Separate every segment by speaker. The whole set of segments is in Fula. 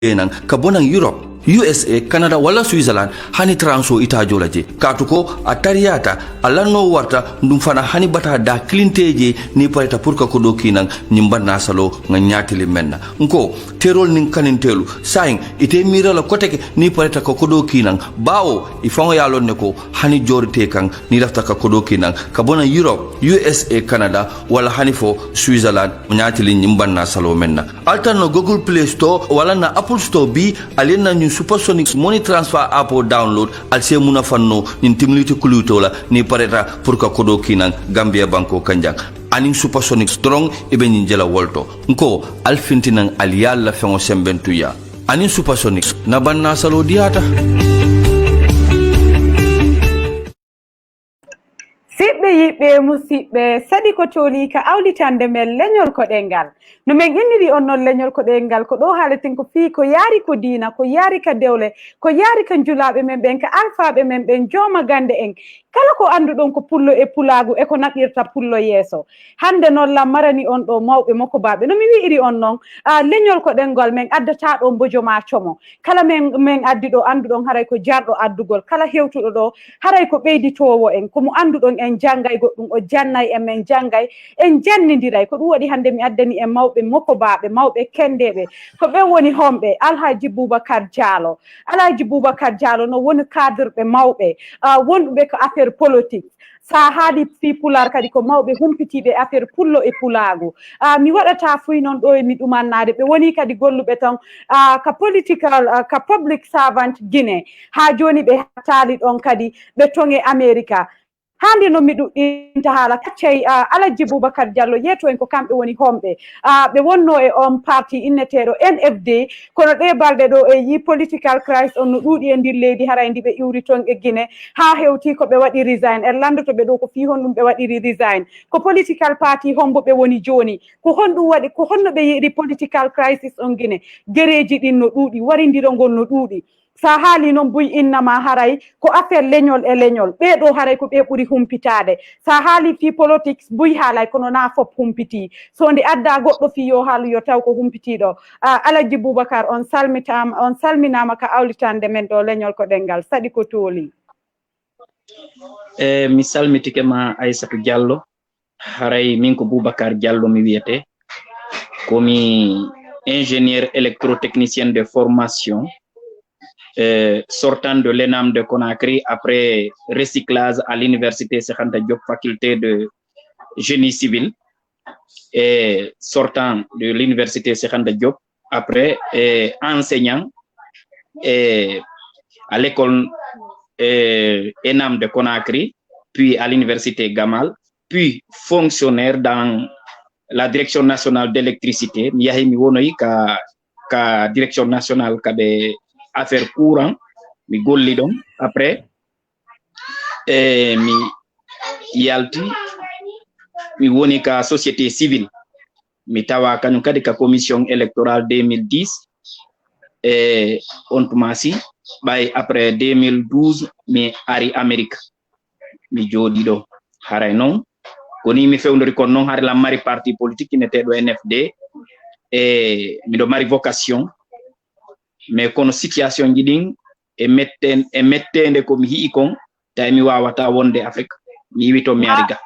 Speaker 1: enan ka bonan Europe USA Canada wala Switzerland hani transo ita jolaje katuko atariata alano warta ndum fana hani bata da clinteje ni pareta pour ka ko do kinan nyimbanna salo nga nyatili menna nko terol nin kanintelu sain ite mira la koteke ni pareta ko do kinan bawo ifango yalon ne ko hani jorite kan ni lafta ka ko do kinan ka bonan Europe USA Canada wala hani fo Switzerland nyatili nyimbanna salo menna altano Google Play Store wala na Apple Store bi alena Supersonic money transfer app download al se muna fanno nin timliti kulutola ni pareta pour ka kodo kinan Gambia banko kanjang anin Supersonic strong ibe njela wolto nko al fintinan al yalla fengo sembentuya anin Supersonic na banna salo diata
Speaker 2: Siɓɓe yiɓɓe musidɓe sadi ko toli ka awlitande men leñol koɗengal no men inniri on noon leñol koɗengal ko ɗo haalatin ko fii ko yaari ko diina ko yaari ka dewle ko yaari ka julaaɓe men ɓen ka alfaaɓe men ɓen jooma gande en kala ko annduɗon ko pullo e pulaagu e ko naɓirta pullo yeeso hannde noon lam marani on ɗo mawɓe makko baaɓe no mi wi'iri on noon leñol koɗengal men addata ɗo mbojo ma como kala men addi ɗo annduɗon haray ko jarɗo addugol kala hewtuɗo ɗo haray ko ɓeyditowo en komo annduɗon en janngay goɗɗum o jannay en men janngay en janndidiray ko ɗum waɗi hannde mi addani en mawɓe makko baaɓe mawɓe kendeɓe ko ɓen woni homɓe Alhaji Boubacar Diallo Alhaji Boubacar Diallo no woni cadreɓe mawɓe wonɗuɓe ko affaire politique sa haali fi pular kadi ko mawɓe humpitiɓe affaire pullo e pulaagu mi waɗata fuy noon ɗo e mi ɗumannade ɓe woni kadi golluɓe tan ka political ka public servant Guinée ha joni ɓe taali ɗon kadi ɓe tonge America hande no mi ɗuɗɗinta haala kaccay Alhaji Boubacar Diallo yeeto en ko kamɓe woni homɓe ɓe wonno e on parti inneteɗo NFD kono ɗe balɗe ɗo e yi political crisis on no ɗuuɗi e ndir leydi haray ndi ɓe iwri toon e Guinée ha hewti ko ɓe waɗi resign en landoto ɓe ɗo ko fi honɗum ɓe waɗiri resign ko political party hombo ɓe woni joni ko honɗum waɗi ko honno ɓe yiɗi political crisis on Guinée guereji ɗin no ɗuuɗi warindirongol no ɗuuɗi sa haali noon buy innama haray ko affaire leñol e leñol ɓeɗo haray ko ɓe ɓuri humpitade sa haali fi politics buy haalay kono na fop humpiti so nde adda goɗɗo fi yo haalu yo taw ko humpitiɗo Alhaji Boubacar on salminama ka awlitande men ɗo leñol ko ɗengal saɗi ko tooli
Speaker 3: mi salmitike ma Aissatou Diallo haray min ko Boubacar Diallo mi wiyete komi ingénieur électrotechnicien de formation sortant de l'ENAM de Conakry après recyclage à l'université Cheikh Anta Diop faculté de génie civil et sortant de l'université Cheikh Anta Diop après enseignant à l'école ENAM de Conakry puis à l'université Gamal puis fonctionnaire dans la direction nationale d'électricité mi yahi mi wonoyi ka direction nationale kaɓe affaire courant mi golli ɗon après mi yalti mi woni ka société civile mi tawa kañum kadi ka commission électorale 2010 et on tumasi ɓay après 2012 mi ari Amérique mi jooɗi ɗo haray noon koni mi fewndori kon noon haare lam mari parti politique inneteɗo NFD e miɗo mari vocation mais kono situation ji ɗin e mettende ko mi hi'i kon tawi mi wawata wonde Afrique mi yiwi to mi ari ga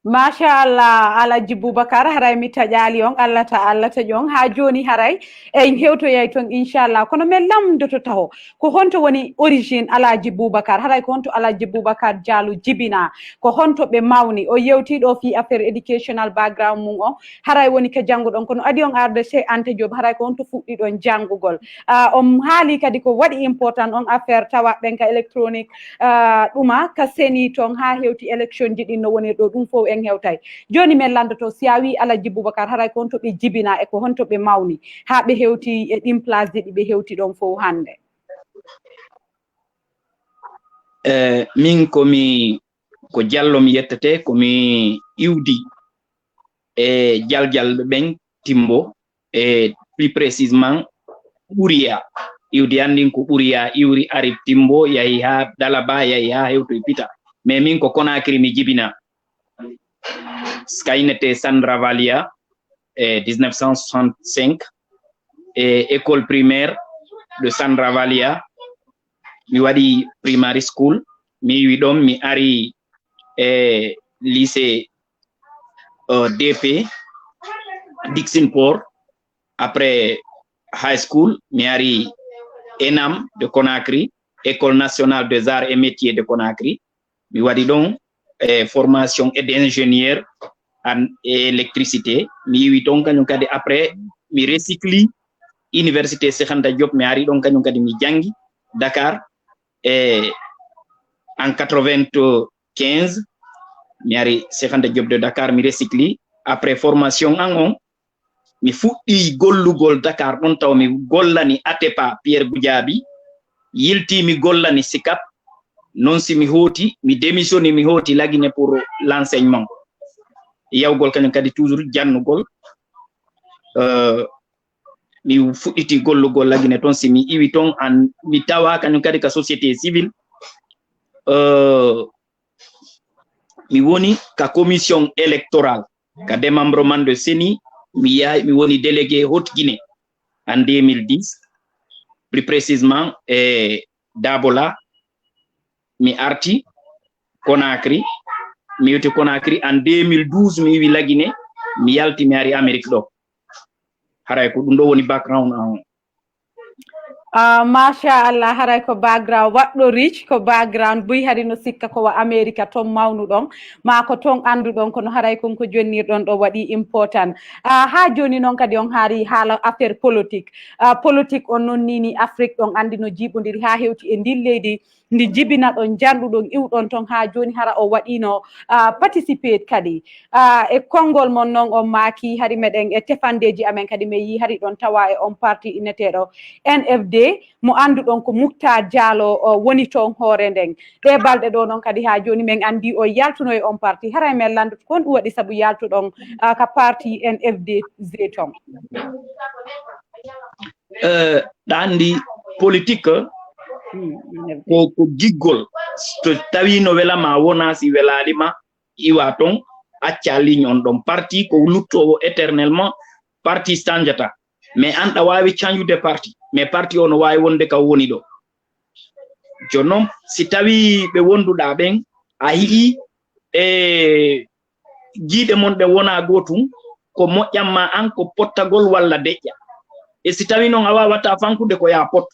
Speaker 2: machallah Alhaji Boubacar haray mi taƴali on Allah taƴi on ha joni haray en hewtoyay toon inchallah kono min lamdoto taho ko honto woni origine Alhaji Boubacar haray ko honto Alhaji Boubacar Diallo jibina ko honto ɓe mawni o yewtiɗo fi affaire educational background mum on haray woni ka jangguɗon kono adi on arde Cheikh Anta Diop haray ko honto fuɗɗiɗon janggugol on haali kadi ko waɗi important on affaire tawa ɓen ka électronique ɗuma ka seni toon ha hewti élection ji ɗin no woni ɗo ɗum fof en hewtay joni men landoto si a wi Alhaji Boubacar haray ko honto ɓe jibina e ko honto ɓe mawni ha ɓe hewti e ɗin place ji ɗi ɓe hewti ɗon fof hande
Speaker 3: min ko Diallo mi yettete komi iwdi e jaljalɓe ɓen Timbo e plus précisément Ɓuriya iwdi andin ko Ɓuriya iwri ari Timbo yahi ha Dalaba yahi ha hewto e Pita mais min ko Conakry mi jibina Skynete Sandra Valia 1965 école primaire de Sandra Valia mi wadi primary school mi wi ɗon mi ari lycée DP Dixinport. Après high school mi ari ENAM de Conakry, École nationale des arts et métiers de Conakry. Mi wadi ɗon formation d'ingénieur en électricité. Mi wi ɗon kañum kadi après mi recycli université Cheikh Anta Diop mi ari ɗon kañum kadi mi jangi Dakar en 95 mi ari Cheikh Anta Diop de Dakar mi recycli. Après formation en on mi fuɗɗi gollugol Dakar ɗon taw mi gollani Atepa Pierre Goudiaby yilti mi gollani Sikap non si mi hoti mi démissioni mi hoti lagine pour l'enseignement yawgol kañum kadi toujours jannugol mi fuɗɗiti gollugol lagine ton si mi iwi ton an mi tawa kañum kadi ka société civile mi woni ka commission électorale ka démembrement de CENI mi woni délégué Haute-Guinée en 2010 plus précisément Dabola mi arti Conakry mi yotti Conakry en 2012 mi wi lagine mi yalti mi ari Amérique ɗo haray ko ɗum ɗo woni background an
Speaker 2: masha Allah haray ko background waɗɗo rich ko background buy hari no sikka ko wa America ton mawnuɗon ma ko ton anduɗon kono haray konko jonnirɗon ɗo waɗi important ha joni noon kadi on haari haala affaire politique politique on noon nini Afrique ɗon andi no jiiɓodiri ha hewti e ndin leydi ndi jibina ɗon janɗuɗon iwɗon ton ha joni hara o waɗino participate kadi e konngol mon noon on maaki hari meɗen e tefandeji amen kadi mi yi hari ɗon tawa e on parti inneteɗo NFD mo anduɗon ko Moukhtar Diallo woni toon hoore nden ɗe balɗe ɗo noon kadi ha joni min andi o yaltuno e on parti haray men landu kon ɗum waɗi saabu yaltuɗon ka parti NFD ton
Speaker 3: ɗandi politique ko giggol to tawi no welama wona si welalima iwa ton acca ligne on ɗon parti ko luttowo éternellement parti stanjata mais an ɗa wawi canjude parti mais parti o no wawi wonde ka woni ɗo jonnon si tawi ɓe wonduɗa ɓen a yii jiiɗe mon ɗe wona gotum ko moƴƴanma an ko pottagol walla deƴƴa e si tawi noon a wawata fankude ko ya pot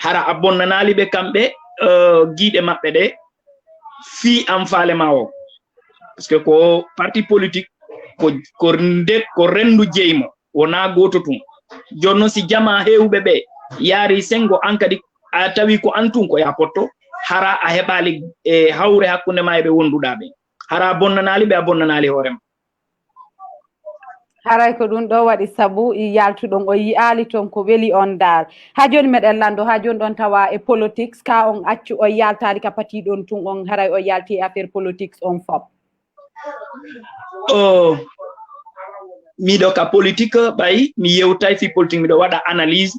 Speaker 3: hara a bonnanali ɓe kamɓe giiɗe maɓɓe ɗe fi an faale ma o par ce que ko parti politique ko rendu jeymo wona goto tun jonnon si jama hewɓe ɓe yaari sengo an kadi a tawi ko antun ko ya potto hara a heɓali e hawre hakkunde ma e ɓe wonduɗa ɓe hara a bonnanali ɓe a bonnanali hoorema
Speaker 2: haray ko ɗum ɗo waɗi sabu yaltuɗon o yi'ali toon ko weli on dal ha joni meɗen lando ha joni ɗon tawa e politics ka on accu o yaltali ka patiɗon tun on haray o yalti e affaire politics on fop
Speaker 3: miɗo ka politique ɓayi mi yewtay fi politique miɗo waɗa analyse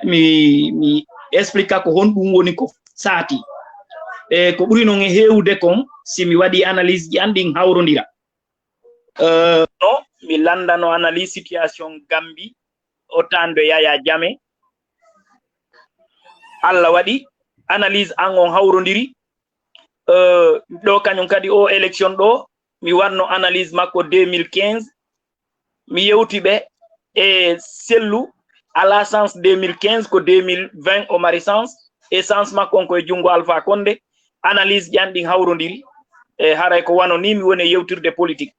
Speaker 3: mi explique ko honɗum woni ko saati e ko ɓuri noon e hewde kon si mi waɗi analyse ji an ɗin hawrodira no mi landano analyse situation Gambie au temps de Yaya Jammeh Allah waɗi analyse an on hawrodiri ɗo kañum kadi o élection ɗo mi warno analyse makko 2015 mi yewti ɓe e sellu ala sens 2015 ko 2020 o mari sens e sens makko on koye jungo Alpha Condé analyse ƴan ɗin hawrodiri e haray ko wano ni mi woni e yewtirde politique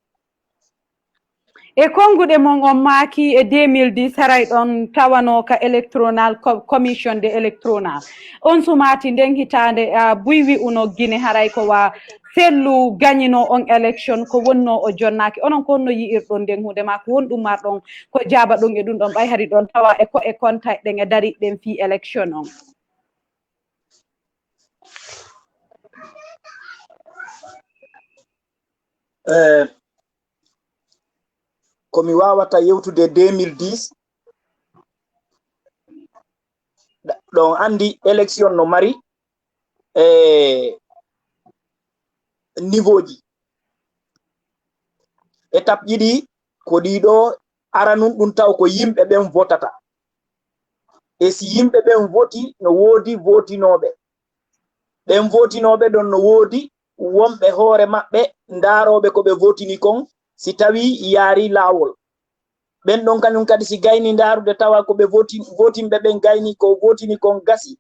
Speaker 2: e konguɗe mon on maaki e 2010 haray ɗon tawano ka électoral commission de électoral on sumati nden hitande buy wi uno Guinée haray ko wa sellu gagnino on élection ko wonno o jonnaki onon ko honno yi'irɗon nden hunde ma ko wonɗum marɗon ko jaaba ɗon e ɗum ɗon ɓay hari ɗon tawa e contact ɗen e dariɗen fi élection on
Speaker 3: komi wawata yewtude 2010 ɗon andi élection no mari niveau ji étape ɗiɗi ko ɗiɗo aranum ɗum taw ko yimɓe ɓen votata
Speaker 4: e si yimɓe ɓen voti no woodi votinoɓe ɓen votinoɓe ɗon no woodi wonɓe hoore maɓɓe ndaaroɓe ko ɓe votini kon si tawi yaari laawol ɓen ɗon kañum kadi si gayni ndaarude tawa ko ɓe votinɓe ɓen gayni ko votini kon gasi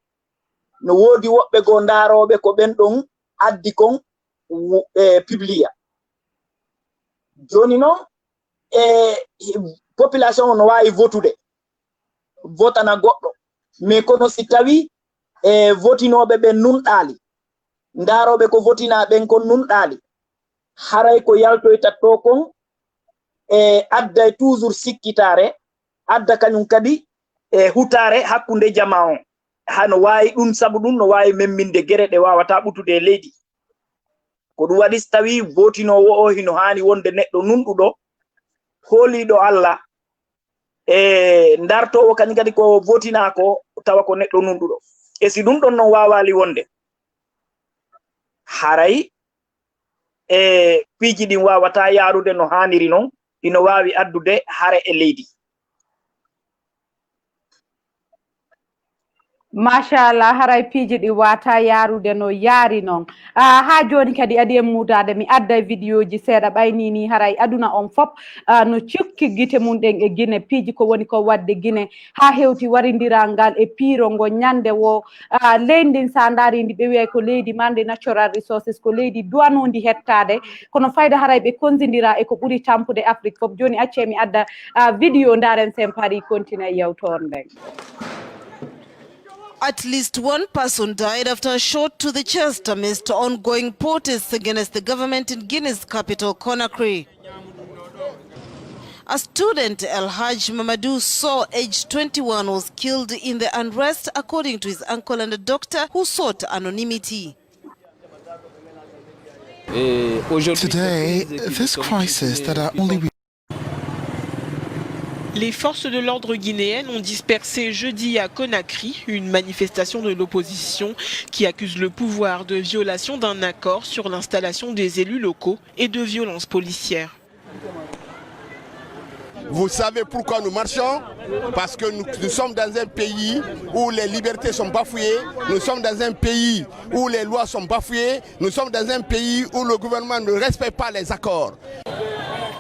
Speaker 4: no woodi woɓɓe goo ndaaroɓe ko ɓen ɗon addi kon publia joni noon population o no waawi votude votana goɗɗo mais kono si tawi votinoɓe ɓen nunɗaali ndaaroɓe ko votina ɓen kon nunɗaali haray ko yaltoyta to kon adday toujours sikkitare adda kañum kadi hutare hakkunde jama on hano waawi ɗum sabu ɗum no waawi memminde gere ɗe wawata ɓutude leydi ko ɗum waɗi so tawi votinowo o hino haani wonde neɗɗo nunɗuɗo hooliɗo Allah ndartowo kañum kadi ko votina ko tawa ko neɗɗo nunɗuɗo e si ɗum ɗon noon wawali wonde haray piiji ɗin wawata yaarude no haniri noon ino wawi addude hare e leydi
Speaker 2: machallah haray piiji ɗi wata yarude no yaari noon ha joni kadi adi en mudade mi adda vidéo ji seeɗa ɓaynini haray aduna on fop no cikki guite mum ɗen e Guinée piiji ko woni ko wadde Guinée ha hewti warindiral ngal e piiro ngo ñande wo leydi ndin sa daari ndi ɓe wiyay ko leydi mande natural resources ko leydi duwanodi hettade kono fayda haray ɓe konzidira e ko ɓuuri tampude Afrique foof joni acce mi adda vidéo daren sen paari continue yewtore nden.
Speaker 5: At least one person died after a shot to the chest amidst ongoing protests against the government in Guinea's capital, Conakry. A student, El Haj Mamadou Sow, aged 21, was killed in the unrest, according to his uncle and a doctor who sought anonymity.
Speaker 6: Today, this crisis that are only
Speaker 7: Les forces de l'ordre guinéennes ont dispersé jeudi à Conakry une manifestation de l'opposition qui accuse le pouvoir de violation d'un accord sur l'installation des élus locaux et de violences policières.
Speaker 8: Vous savez pourquoi nous marchons? Parce que nous sommes dans un pays où les libertés sont bafouées, nous sommes dans un pays où les lois sont bafouées, nous sommes dans un pays où le gouvernement ne respecte pas les accords.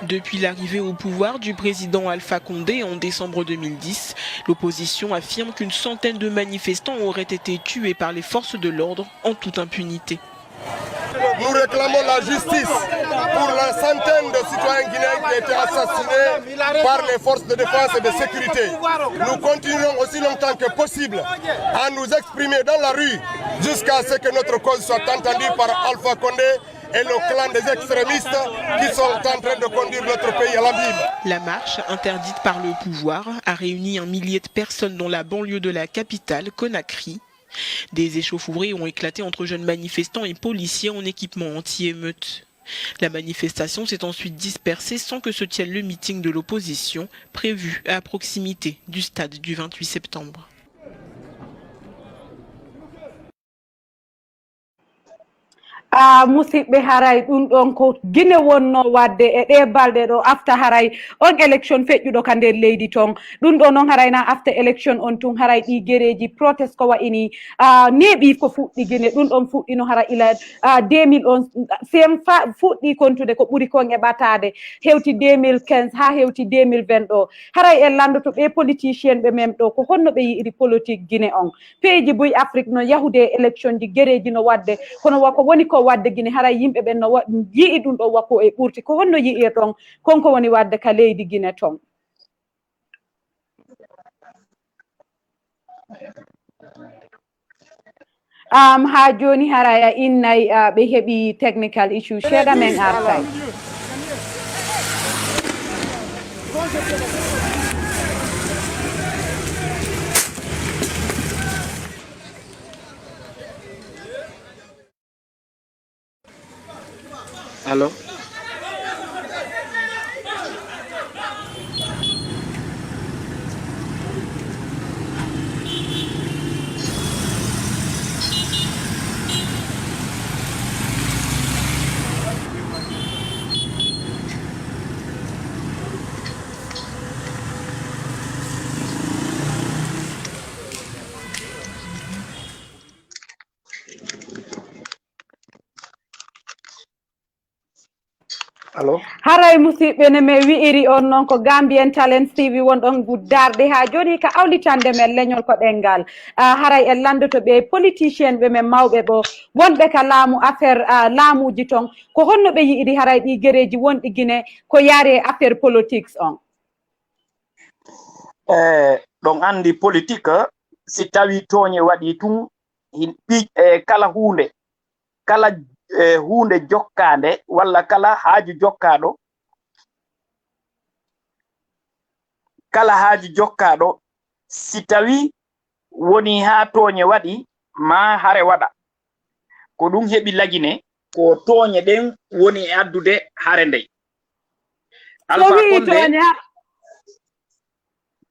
Speaker 7: Depuis l'arrivée au pouvoir du président Alpha Condé en décembre 2010, l'opposition affirme qu'une centaine de manifestants auraient été tués par les forces de l'ordre en toute impunité.
Speaker 8: Nous réclamons la justice pour la centaine de citoyens guinéens qui ont été assassinés par les forces de défense et de sécurité. Nous continuerons aussi longtemps que possible à nous exprimer dans la rue jusqu'à ce que notre cause soit entendue par Alpha Condé et le clan des extrémistes qui sont en train de conduire notre pays à l'abîme.
Speaker 7: La marche, interdite par le pouvoir, a réuni 1 millier de personnes dans la banlieue de la capitale, Conakry. Des échauffourées ont éclaté entre jeunes manifestants et policiers en équipement anti-émeute. La manifestation s'est ensuite dispersée sans que se tienne le meeting de l'opposition prévu à proximité du stade du 28 septembre.
Speaker 2: musidɓe haray ɗum ɗon ko Guinée wonno wadde e ɗe balɗe ɗo afta haray on élection feƴƴuɗo ka nder leydi ton ɗum ɗo noon haray na afta élection on tun haray ɗi guereji protest ko wayini neeɓi ko fuɗɗi Guinée ɗum ɗon fuɗɗino hara ila 2000 on sen fuɗɗi kontude ko ɓuuri kon e ɓatade hewti 2015 ha hewti 2020 ɗo haray en landoto ɓe politicien ɓe mem ɗo ko honno ɓe yiiri politique Guinée on peeji buy Afrique no yahude élection ji guereji no wadde kono wako woni ko wadde Guinée haray yimɓe ɓen no yii ɗum ɗo wakko e ɓurti ko honno yi'irton konko woni wadde ka leydi Guinée ton. Ha joni haraya innay ɓe heɓi technical issue seeɗa men artay.
Speaker 3: Allô?
Speaker 4: allo
Speaker 2: haray musidɓe ne mi wi'iri on noon ko Gambian Talents TV wonɗon guddarde ha joni ka awlitande men leñol ko ɗengal haray en landoto ɓe politicien ɓe men mawɓe ɓo wonɓe ka laamu affaire laamuji ton ko honno ɓe yi'iri haray ɗi guereji wonɗi guine ko yaari e affaire politiques on
Speaker 4: ɗon andi politique si tawi tooñe waɗi tun kala hunde kala hunde jokkande walla kala haaju jokkaɗo si tawi woni ha tooñe waɗi ma hare waɗa ko ɗum heɓi lagine ko tooñe ɗen woni e addude hare ndey Alpha Condé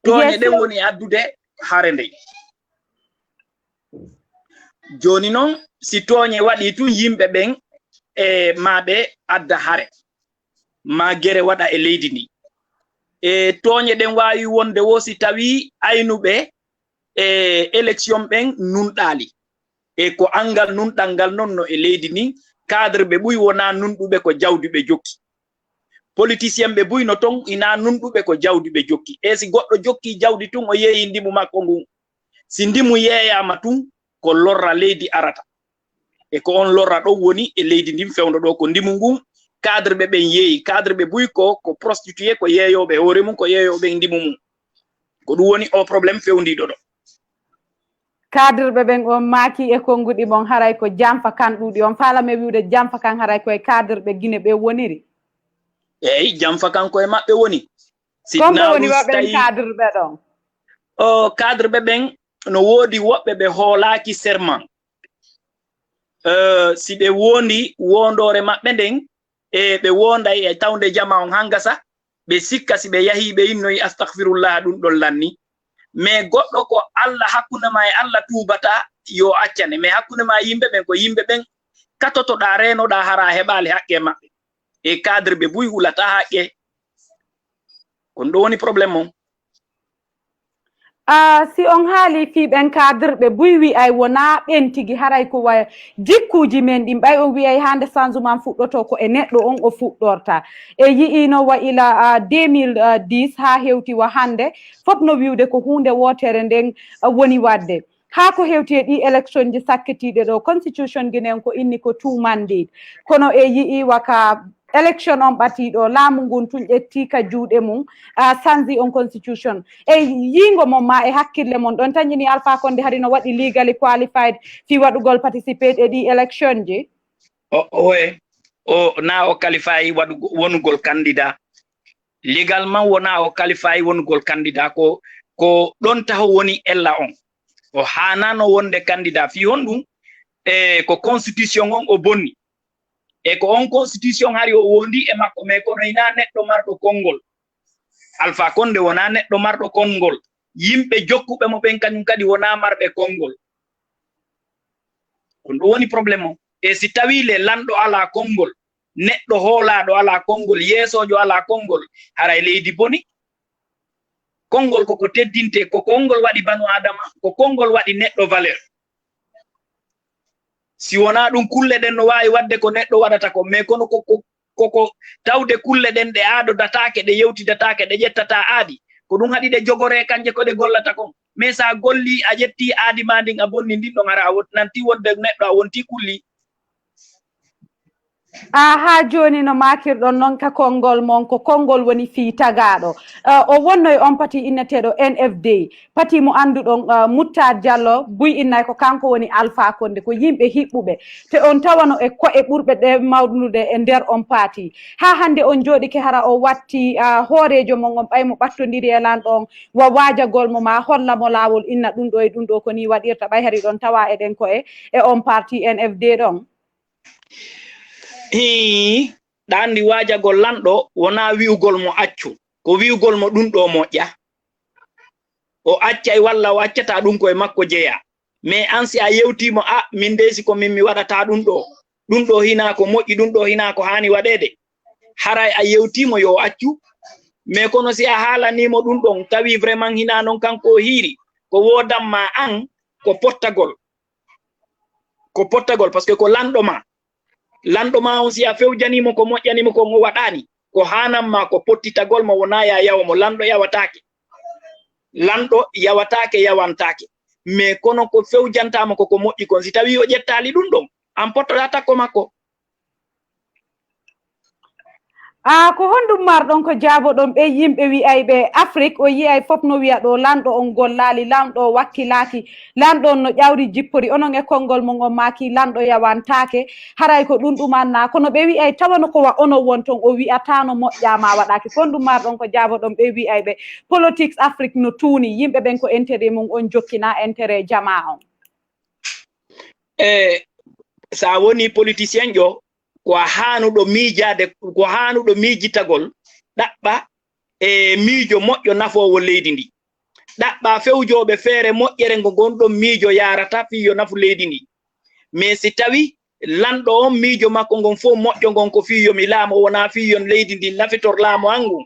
Speaker 4: tooñe ɗen woni e addude hare ndey joni noon si tooñe waɗi tun yimɓe ɓen e maɓe adda hare ma gere waɗa e leydi ndi e tooñe ɗen wawi wonde wo si tawi aynuɓe e élection ɓen nunɗali e ko angal nunɗal ngal noon no e leydi ni cadre ɓe ɓuy wona nunɗuɓe ko jawduɓe jokki politicien ɓe buyno ton ina nunɗuɓe ko jawduɓe jokki e si goɗɗo jokki jawdi tun o yeeyi ndimu makko ngun si ndimu yeeyama tun ko lorra leydi arata e ko on lorra ɗon woni e leydi ndin fewndo ɗo ko ndimu ngun cadre ɓe ɓen yeeyi cadre ɓe buy ko prostitué ko yeeyoɓe hoore mum ko yeeyoɓe ndimu mum ko ɗum woni o probléme fewndiɗo ɗo
Speaker 2: cadre ɓe ɓen on maaki e konnguɗi mon haray ko jamfa kan ɗuuɗi on faalame wiwde jamfa kan haray koye cadre ɓe guine ɓe woniri
Speaker 4: eyyi jamfa kan koye maɓɓe woni
Speaker 2: komɓe woni waɓen cadre ɓe ɗon
Speaker 4: o cadre ɓe ɓen no woodi woɓɓe ɓe hoolaki serment si ɓe wondi wondore maɓɓe nden e ɓe wonday e tawde jama on hangasa ɓe sikka si ɓe yahi ɓe innoyi astahfirullah ɗum ɗon lanni mais goɗɗo ko Allah hakkunde ma e Allah tubata yo accane mais hakkunde ma yimɓe ɓen ko yimɓe ɓen katotoɗa renoɗa hara heɓali haqqe maɓɓe e cadre ɓe buy hulata haqqe kon ɗo woni probléme on
Speaker 2: si on haali fi ɓen cadre ɓe buy wi'ay wona ɓen tigi haray ko waya jikkuji men ɗin ɓay on wiyay hande changement fuɗɗoto ko e neɗɗo on o fuɗɗorta e yiino wa ila 2010 ha hewti wa hande fof no wiwde ko hunde wotere nden woni wadde ha ko hewti e ɗi élection ji sakkitiɗe ɗo constitution guinen ko inni ko 2 mandate kono e yii waka élection on ɓatiɗo laamu ngun tun ƴetti ka juuɗe mum sanzi on constitution e yingo mon ma e hakkille mon ɗon tañini Alpha Condé hari no waɗi legally qualified fi waɗugol participate e ɗi élection ji
Speaker 4: o na o qualify wonugol candidat légalement wona o qualify wonugol candidat ko ɗon taho woni ella on o hanano wonde candidat fi hon ɗum e ko constitution on o bonni e ko on constitution hari o wondi e makko mais kono ina neɗɗo marɗo konngol Alpha Condé wona neɗɗo marɗo konngol yimɓe jokkuɓe mo ɓen kañum kadi wona marɓe konngol kon ɗo woni probléme o e si tawi le lanɗo ala konngol neɗɗo hoolaɗo ala konngol yeesojo ala konngol haray leydi boni konngol koko teddinte ko konngol waɗi banu adama ko konngol waɗi neɗɗo valeur si wona ɗum kulle ɗen no wawi wadde ko neɗɗo waɗata ko mais kono koko tawde kulle ɗen ɗe adodatake ɗe yewtidatake ɗe ƴettata aadi ko ɗum haɗi ɗe jogore kanje ko ɗe gollata kon mais sa golli a ƴetti aadi ma ndin a bonni ndin ɗon ara a nanti wonde neɗɗo a wonti kulli
Speaker 2: ha joni no makirɗon noon ka konngol mon ko konngol woni fi tagaɗo o wonno e on pati inneteɗo NFD pati mo anduɗon Moutar Diallo buy innay ko kanko woni Alpha Condé ko yimɓe hiɓɓuɓe te on tawano e ko'e ɓurɓe ɗe mawnude e nder on paati ha hande on jooɗike hara o watti hoorejo mon on ɓaymo ɓattodiri e lan ɗon wa waajagol mo ma hollamo laawol inna ɗum ɗo e ɗum ɗo ko ni waɗirta ɓay hari ɗon tawa eɗen ko'e e on parti NFD ɗon
Speaker 4: ɗandi waajagol lanɗo wona wi'ugol mo accu ko wi'ugol mo ɗum ɗo moƴƴa o accay walla o accata ɗum koye makko jeeya mais an si a yewtimo min ndesi ko min mi waɗata ɗum ɗo hina ko moƴƴi ɗum ɗo hina ko hani waɗede haray a yewtimo yo accu mais kono si a haalanimo ɗum ɗon tawi vraiment hina noon kanko hiiri ko wodanma an ko pottagol par ce que ko lanɗo ma
Speaker 3: lando ma on si a fewjanimo ko moƴƴanimo ko o waɗani ko hanamma ko pottitagol mo wona ya yawo mo lando yawatake yawantake mais kono ko fewjantama ko moƴƴi kon si tawi o ƴettali ɗum ɗon an pottoɗa ko makko.
Speaker 2: ko honɗum marɗon ko jaaboɗon ɓe yimɓe wi'ayɓe Afrique o yiyay fof no wiya ɗo lanɗo on gollali lanɗo wakkilaki lanɗo on no ƴawri jippori onon e konngol mon on maki lanɗo yawantake haray ko ɗum ɗumanna kono ɓe wi'ay tawano ko wa ono won ton o wi'atano moƴƴama waɗaki ko honɗum marɗon ko jaaboɗon ɓe wi'ayɓe politics Afrique no tuuni yimɓe ɓen ko intérêt mum on jokkina intérêt jama on.
Speaker 3: Sa woni politicien jo ko hanuɗo miijade ko hanuɗo miijitagol ɗaɓɓa e miijo moƴƴo nafowo leydi ndi ɗaɓɓa fewjoɓe feere moƴƴere ngo gonɗon miijo yarata fiyo nafu leydi ndi mais si tawi lanɗo on miijo makko ngon fof moƴƴo ngon ko fiyo mi laamo wona fiyon leydi ndi nafitor laamo angu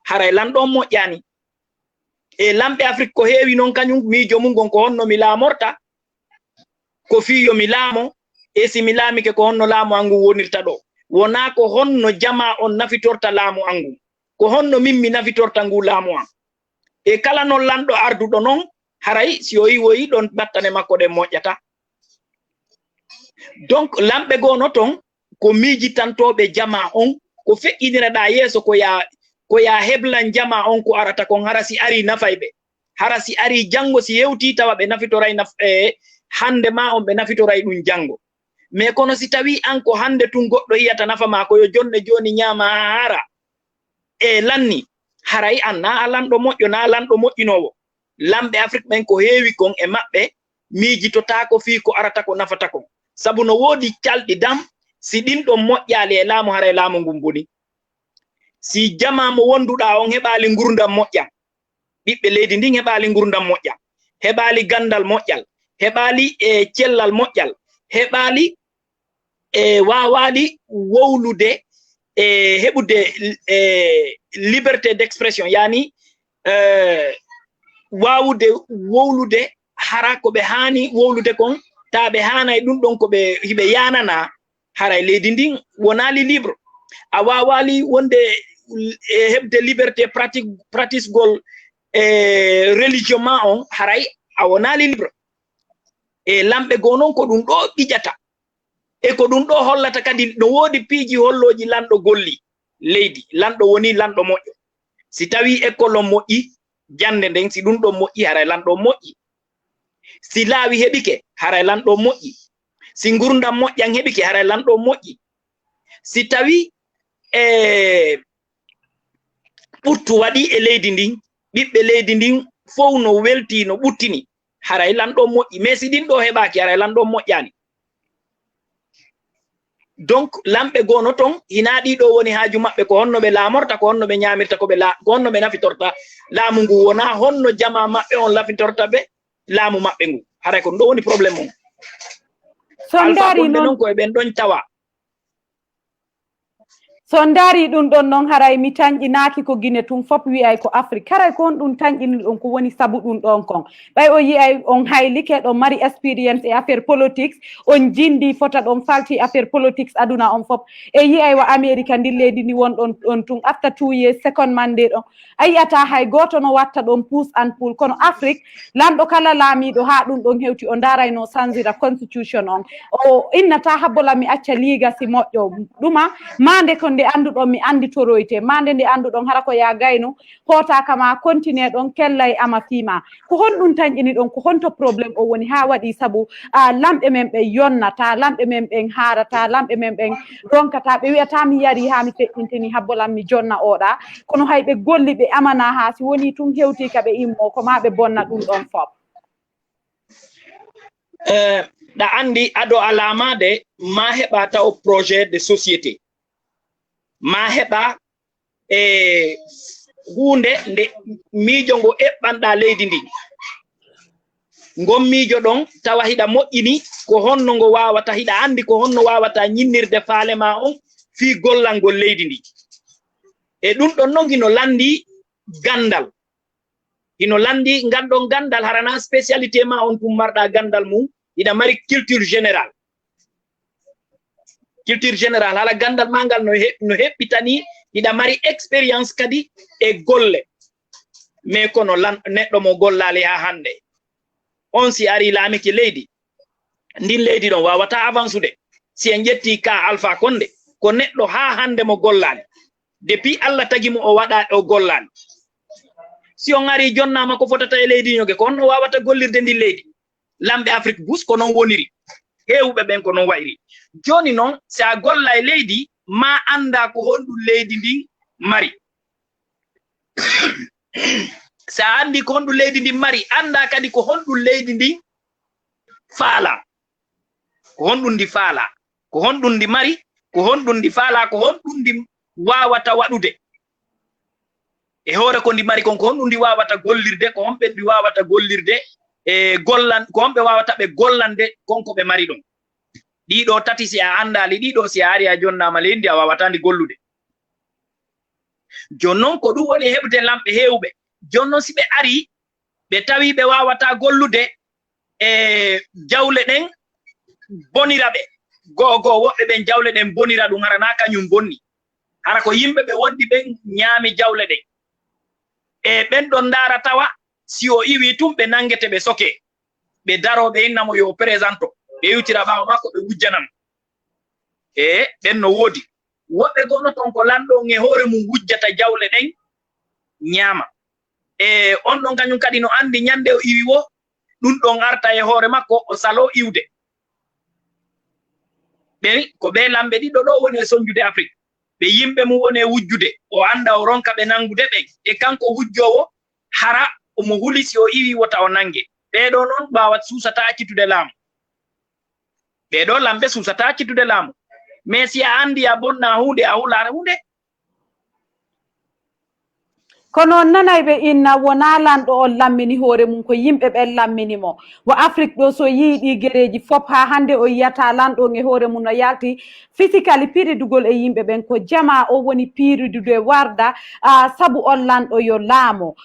Speaker 3: haray lanɗo on moƴƴani e lamɓe Afrique ko heewi noon kañum miijo mum ngon ko honno mi laamorta ko fiyo mi laamo e si mi laamike ko honno laamu angu wonirta ɗo wona ko honno jama on nafitorta laamu angu ko honno min mi nafitorta ngu laamu an e kala non lanɗo arduɗo noon haray si o yiwoyi ɗon battane makko ɗen moƴƴata donc lamɓe gono ton ko miijitantoɓe jama on ko feƴƴinireɗa yeeso ko ya heblan jama on ko arata kon hara si ari nafayɓe hara si ari janngo si yewti tawa ɓe nafitoray hande ma on ɓe nafitoray ɗum janngo mais kono si tawi an ko hande tun goɗɗo yiyata nafa ma ko yo jonne joni ñaama ha hara e lanni haray an na a lanɗo moƴƴo na lanɗo moƴƴinowo lamɓe Afrique ɓen ko heewi kon e maɓɓe miijitotako fii ko arata ko nafata kon sabu no woodi calɗi dam si ɗin ɗon moƴƴali e laamu haray laamu ngun boni si jama mo wonduɗa on heɓali ngurdam moƴƴam ɓiɓɓe leydi ndin heɓali ngurdam moƴƴam heɓali gandal moƴƴal heɓali e cellal moƴƴal heɓali e wawali wowlude e heɓude liberté d'expression yani wawude wowlude hara ko ɓe hani wowlude kon ta ɓe hanay ɗum ɗon ko ɓe hiɓe yanana haray leydi ndin wonali libre a wawali wonde heɓde liberté pratique gol religion ma on haray a wonali libre e lamɓe go noon ko ɗum ɗo ɓiƴata e ko ɗum ɗo hollata kadi no woodi piiji holloji lanɗo golli leydi lanɗo woni lanɗo moƴƴo si tawi école on moƴƴi jande nden si ɗum ɗon moƴƴi haray lanɗo moƴƴi si laawi heɓike haray lanɗo moƴƴi si ngurdam moƴƴan heɓike haray lanɗo moƴƴi si tawi ɓurtu waɗi e leydi ndin ɓiɓɓe leydi ndin fof no welti no ɓuttini haray lanɗo moƴƴi mais si ɗin ɗo heɓaki haray lanɗo moƴƴani donc lamɓe gono ton hina ɗiɗo woni haaju maɓɓe ko honno ɓe laamorta ko honno ɓe ñamirta ko honno ɓe nafitorta laamu ngu wona honno jama maɓɓe on nafitorta ɓe laamu maɓɓe ngu haray ko ɗum ɗo woni probléme on alpha gonɓe noon koye ɓen ɗon tawa
Speaker 2: so ndaari ɗum ɗon noon haray mi tañƴinaaki ko gine tun fof wiyay ko Afrique haray ko on ɗum tañƴini ɗon ko woni sabu ɗum ɗon kon ɓay o yiyay on haylike ɗon mari expérience e affaire politique on jindi fota ɗon falti affaire politique aduna on fof e yiyay wa Amérique ndi leydi ndi wonɗon ɗon tun after 2 years second mandate ɗon a yiyata hay gooto no watta ɗon push and pull kono Afrique lanɗo kala laamiɗo haa ɗum ɗon hewti o ndaarayno sanjira constitution on o innata habbola mi acca ligasi moƴƴo ɗuma mande ko nde anduɗon mi andi toroyte mande nde anduɗon hara ko ya gayno hootaka ma continue ɗon kellay ama fiima ko honɗum tañƴini ɗon ko honto probléme o woni ha waɗi sabu lamɓe men ɓe yonnata lamɓe men ɓen haarata lamɓe men ɓen ronkata ɓe wiyata mi yari ha mi feƴƴintini habbolam mi jonna oɗa kono hay ɓe golli ɓe amana ha si woni tun hewti ka ɓe immo ko ma ɓe bonna ɗum ɗon fof
Speaker 3: ɗa andi aɗo alamade ma heɓa taw projet de société ma heɓa hunde nde miijo ngo eɓɓanɗa leydi ndi ngon miijo ɗon tawa hiɗa moƴƴini ko honno ngo wawata hiɗa andi ko honno wawata ñinnirde faale ma on fii gollal ngol leydi ndi e ɗum ɗon noon hino landi gandal hino landi nganɗon gandal harana spécialité ma on tum marɗa gandal mum hiɗa mari culture générale culture générale hala gandal mangal no hebbitani ida mari experience kadi e golle mais kono neddo mo gollali ha hande on si ari lamiki leydi ndin leydi don wawata avancude si en jetti ka Alpha Condé ko neddo ha hande mo gollali depuis Allah tagi mo o wada o gollali si on ari jonnama ko fotata e leydi nyoge ko on wawata gollirde ndin leydi lambe Afrique bus ko non woniri hewbe ben ko non wayri joni non sa golla e leydi ma anda ko hondu leydi ndi mari sa andi ko hondu leydi ndi mari anda kadi ko hondu leydi ndi faala ko hondu ndi faala ko hondu ndi mari ko hondu ndi faala ko hondu ndi wawata wadude e hore ko ndi mari kon ko hondu ndi wawata gollirde ko hombe ndi wawata gollirde e gollan ko hombe wawata be gollande konko be mari don dido tati si a andali dido si a ari a jonnama lendi a wawata ndi gollude jonnon ko dum woni hebde lambe hewbe jonnon si be ari be tawi be wawata gollude e jawle den bonirabe go wobbe ben jawle den bonira dum harana kanyum bonni hara ko yimbe be woddi ben nyaami jawle den e ben don dara tawa si o iwi tumbe nangete be soke be darobe innamo yo présento be yutira baawo makko be wujjanam e ben no wodi wobbe gono ton ko lando nge hore mum wujjata jawle den nyama e on don kanyum kadi no andi nyande o iwi wo dun don arta e hore makko o salo iwde be ko be lambe di do woni sonjude Afrique be yimbe mu woni wujjude o anda o ronka be nangude be e kanko wujjowo hara o mo hulisi o iwi wota o nange be do non bawat susata accitude laamu be do lambe susata accitude laamu mais si a andi a bonna hunde a hulara hunde
Speaker 2: kono nanaybe inna wona lando o lammini hore mum ko yimbe be lammini mo wo Afrique do so yiidi gereji fop ha hande o yiyata lando nge hore mum no yalti physically piridugol e yimbe ben ko jama o woni piridude warda sabu on lando yo laamo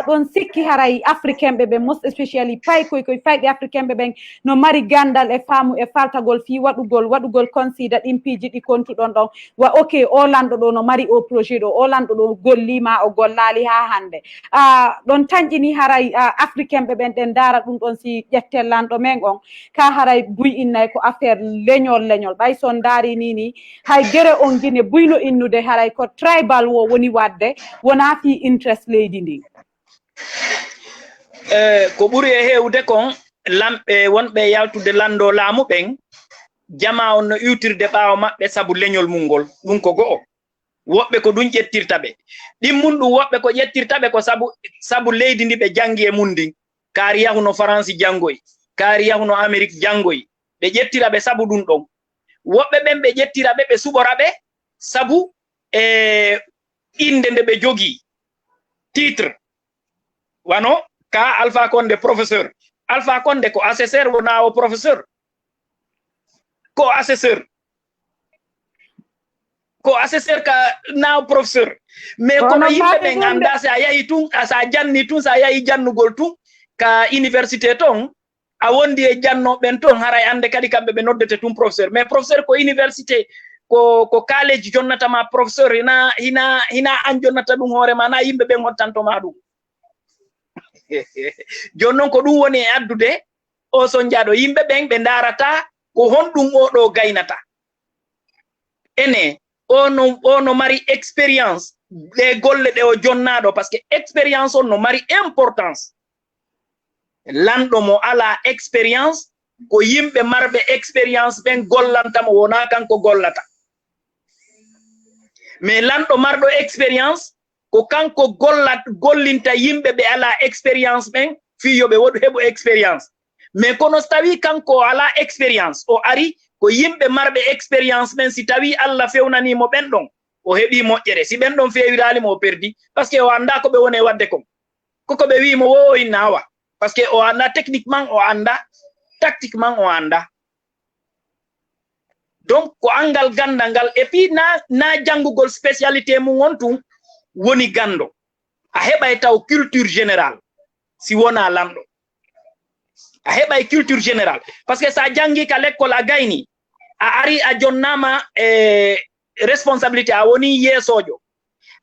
Speaker 2: don sikki haray africain be most especially pay koy fayde africain be ben no mari gandal e faamu e faltagol fi wadugol consider impiji di kontu don wa okay o lando do no mari o projet do o lando do gollima o gollali ha hande don tanjini haray africain be ben den dara dum don si jettel lando men on ka haray buy innay ko affaire leñol bay son dari nini hay gere on gine buyno innude haray ko tribal wo woni wadde wona fi interest lady ndi
Speaker 3: ko buri e hewde kon lambe wonbe yaltude lando laamu ben jama on no utirde baawo mabbe sabu leñol mungol dum ko go wobbe ko dun jettirta be dimmun dum wobbe ko jettirta be ko sabu leydi ndi be jangi e mundi kari yahuno France jangoy kari yahuno Amerique jangoy be jettira be sabu dun don wobbe ben be jettira be subora be sabu inde nde be jogi titre wano ka Alpha Condé professeur Alpha Condé ko assesseur wona o professeur ko assesseur ka na professeur mais kono yimbe be nganda sa yayi tun sa janni tun sa yayi jannugol tun ka université ton a wondi e janno ben ton haray ande kadi kambe be noddete tun professeur mais professeur ko université ko college jonnata ma professeur hina an jonnata dum hore ma na yimbe be ngottanto ma dum jonnon ko dum woni e addude o son jaado yimbe ben be darata ko hondum o do gaynata ene ono mari experience de golle de o jonnado parce que experience on no mari importance lando mo ala experience ko yimbe marbe experience ben gollantamo wona kanko gollata mais lando mardo experience ko kanko gollinta yimbe be ala experience ben fi yobe wodu hebo experience mais kono stawi kanko ala experience o ari ko yimbe marbe experience men si tawi Allah fewnani mo ben don o hebi mojjere si ben don fewirali mo perdi parce que o anda ko be woni wadde ko be wi mo wo inawa parce que o anda techniquement o anda tactiquement o anda donc ko angal gandangal et puis na jangugol spécialité mu wontu woni gando a heba taw culture générale si wona lamdo a heba culture générale parce que sa jangi ka l'école a gayni
Speaker 4: a ari a jonnama responsabilité a woni yeesojo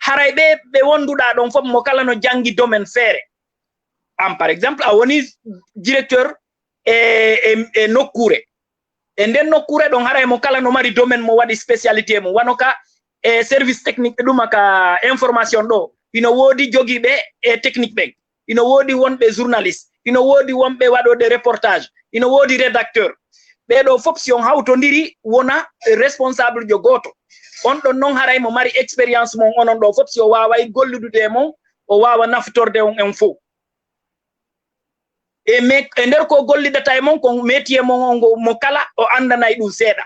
Speaker 4: haray ɓe wonduɗa ɗon fof mo kala no jangi domaine feere am par exemple a woni directeur e nokkure e nden nokkure ɗon haray mo kala no mari domaine mo waɗi spécialité mum wano ka service technique ɗuma ka information ɗo ino woodi jogiiɓe e technique ɓen ino woodi wonɓe journaliste ino woodi wonɓe waɗoɗe reportage ino woodi rédacteur ɓeɗo fof si on hawtodiri wona responsable jo goto on ɗon noon haray mo mari expérience mon onon ɗo fof si o waway golludude e mon o wawa naftorde on en fof e nder ko gollidata e mon ko métier mon mo kala o andanay ɗum seeɗa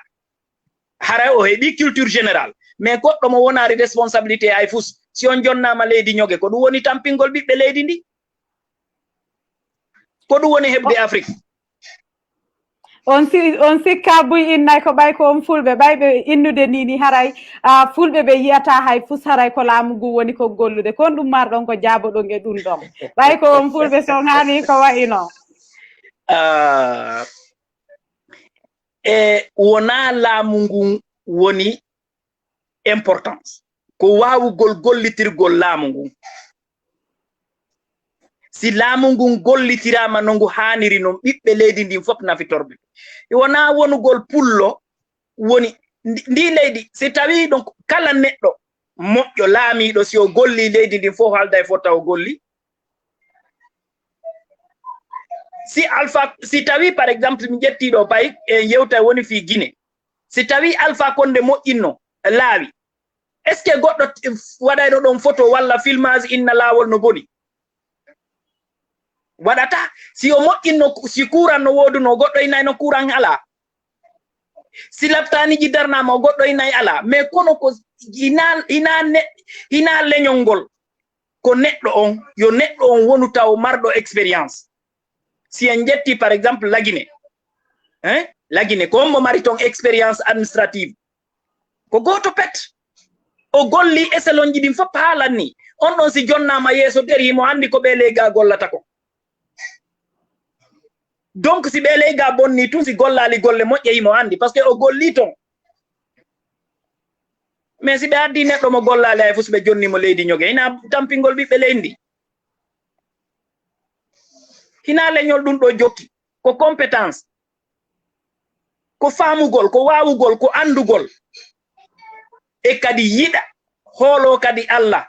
Speaker 4: haray o heeɓi culture générale mais goɗɗo mo wonari responsabilité ay fus si on jonnama leydi ñogue ko ɗum woni tampingol ɓiɓɓe leydi ndi ko ɗum woni heɓde Afrique
Speaker 2: on sikka buy innay ko ɓay ko on fulɓe ɓayɓe innude nini haray fulɓe ɓe yiyata hay fus haray ko laamu ngu woni ko gollude kon ɗum marɗon ko jaaboɗon e ɗum ɗon ɓay ko on fulɓe son hani ko wayino
Speaker 4: e wona laamu ngun woni importance ko wawugol gollitirgol laamu ngun si laamu ngun gollitirama no ngu haniri noon ɓiɓɓe leydi ndin fof nafitorɓe wona wonugol pullo woni ndi leydi si tawi donc kala neɗɗo moƴƴo laamiɗo si o golli leydi ndin fof halda e fotta o golli si tawi par exemple mi ƴettiɗo pay e yewta woni fi Guinée si tawi Alpha Condé moƴƴinno laawi est ce que goɗɗo waɗayno ɗon photo walla filmage inna laawol no boni waɗata si o moƴƴinno si courant no woduno goɗɗo inayno courant ala si laptaniji darnama o goɗɗo inayi ala mais kono ko hina leñol ngol ko neɗɗo on yo neɗɗo on wonu taw marɗo expérience si en jetti par exemple Laguiné ko mo mari ton expérience administrative ko goto pet o golli eselonji ɗin fof haalanni on ɗon si jonnama yeeso deri mo andi ko ɓe leyga gollata ko donc si ɓe leyga bonni tun si gollali golle moƴƴe himo andi par ce que o golli ton mais si ɓe addi neɗɗo mo gollali hay fus ɓe jonnimo leydi ñogue hina tampingol ɓiɓɓe leydi hina leñol ɗum ɗo jokki ko compétence ko faamugol ko wawugol ko andugol e kadi yiɗa hoolo kadi Allah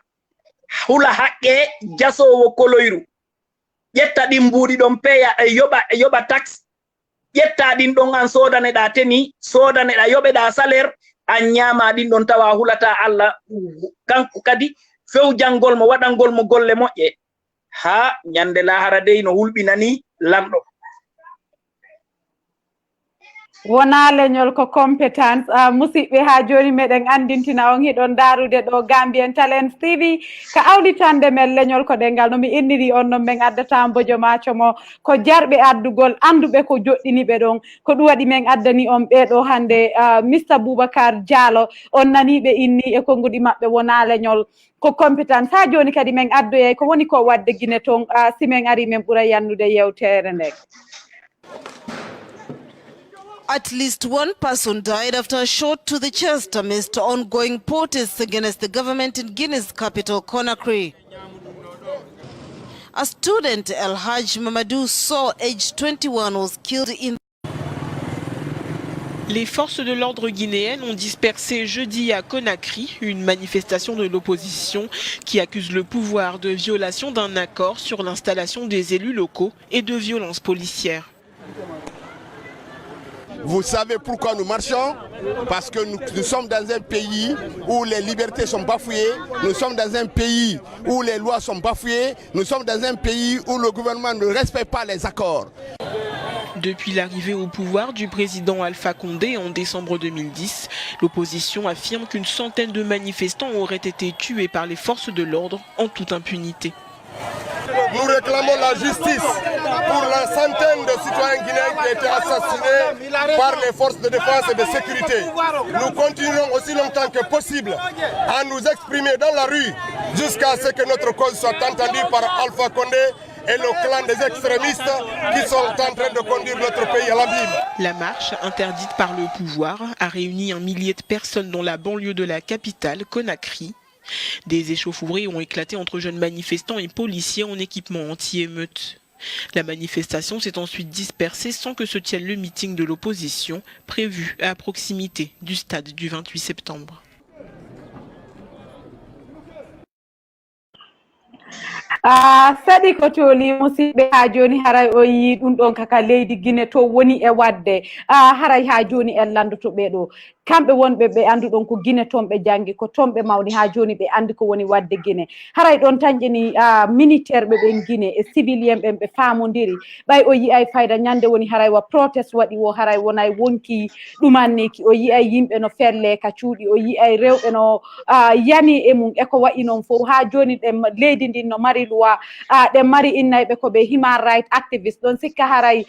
Speaker 4: hula haqqe jasowo koloyru ƴetta ɗin mbuuɗi ɗon peya e yoɓa taxe ƴetta ɗin ɗon an sodaneɗa teni sodaneɗa yoɓeɗa salaire an ñaama ɗin ɗon tawa hulata Allah kanko kadi few janngol mo waɗangol mo golle moƴƴe ha ñande lahara dey no hulɓinani lamɗo
Speaker 2: wona leñol ko compétence musidɓe ha joni meɗen andintina on hiɗon darude ɗo Gambian Talents TV ka awlitande men leñol ko ɗengal nomi inniri on noon min addata bojo maco mo ko jarɓe addugol anduɓe ko joɗɗiniɓe ɗon ko ɗum waɗi min addani on ɓeɗo hande Mr Boubacar Diallo on naniɓe inni e konngudi maɓɓe wona leñol ko compétence ha joni kadi min addoyay ko woni ko wadde Guinée ton si min ari min ɓuura yannude yewtere nden.
Speaker 5: At least one person died after a shot to the chest amidst ongoing protests against the government in Guinea's capital, Conakry. A student, El Haj Mamadou Sow, aged 21, was killed in...
Speaker 7: Les forces de l'ordre guinéennes ont dispersé jeudi à Conakry une manifestation de l'opposition qui accuse le pouvoir de violation d'un accord sur l'installation des élus locaux et de violences policières.
Speaker 8: Vous savez pourquoi nous marchons? Parce que nous sommes dans un pays où les libertés sont bafouées, nous sommes dans un pays où les lois sont bafouées, nous sommes dans un pays où le gouvernement ne respecte pas les accords.
Speaker 7: Depuis l'arrivée au pouvoir du président Alpha Condé en décembre 2010, l'opposition affirme qu'une centaine de manifestants auraient été tués par les forces de l'ordre en toute impunité.
Speaker 8: Nous réclamons la justice pour la centaine de citoyens guinéens qui ont été assassinés par les forces de défense et de sécurité. Nous continuerons aussi longtemps que possible à nous exprimer dans la rue jusqu'à ce que notre cause soit entendue par Alpha Condé et le clan des extrémistes qui sont en train de conduire notre pays à l'abîme.
Speaker 7: La marche, interdite par le pouvoir, a réuni un millier de personnes dans la banlieue de la capitale, Conakry. Des échauffourées ont éclaté entre jeunes manifestants et policiers en équipement anti-émeute. La manifestation s'est ensuite dispersée sans que se tienne le meeting de l'opposition prévu à proximité du stade du 28 septembre.
Speaker 2: Sadi ko toli musidɓe ha joni haray o yi ɗum ɗon kaka leydi Guinée to woni e wadde haray ha joni en landoto ɓeɗo kamɓe wonɓe ɓe anduɗon ko Guinée toon ɓe jangi ko toon ɓe mawni ha joni ɓe andi ko woni wadde Guinée haray ɗon tañƴini militaire ɓe ɓen Guinée e civilien ɓen ɓe famodiri ɓay o yiyay fayda ñande woni haray wa protest waɗi o haray wonay wonki ɗumanniki o yiyay yimɓe no felle ka cuuɗi o yiyay rewɓe no yani e mum eko wayi noon fof ha joni ɗe leydi ndin no mari loi ɗe mari innayɓe ko ɓe human right activist ɗon sikka haray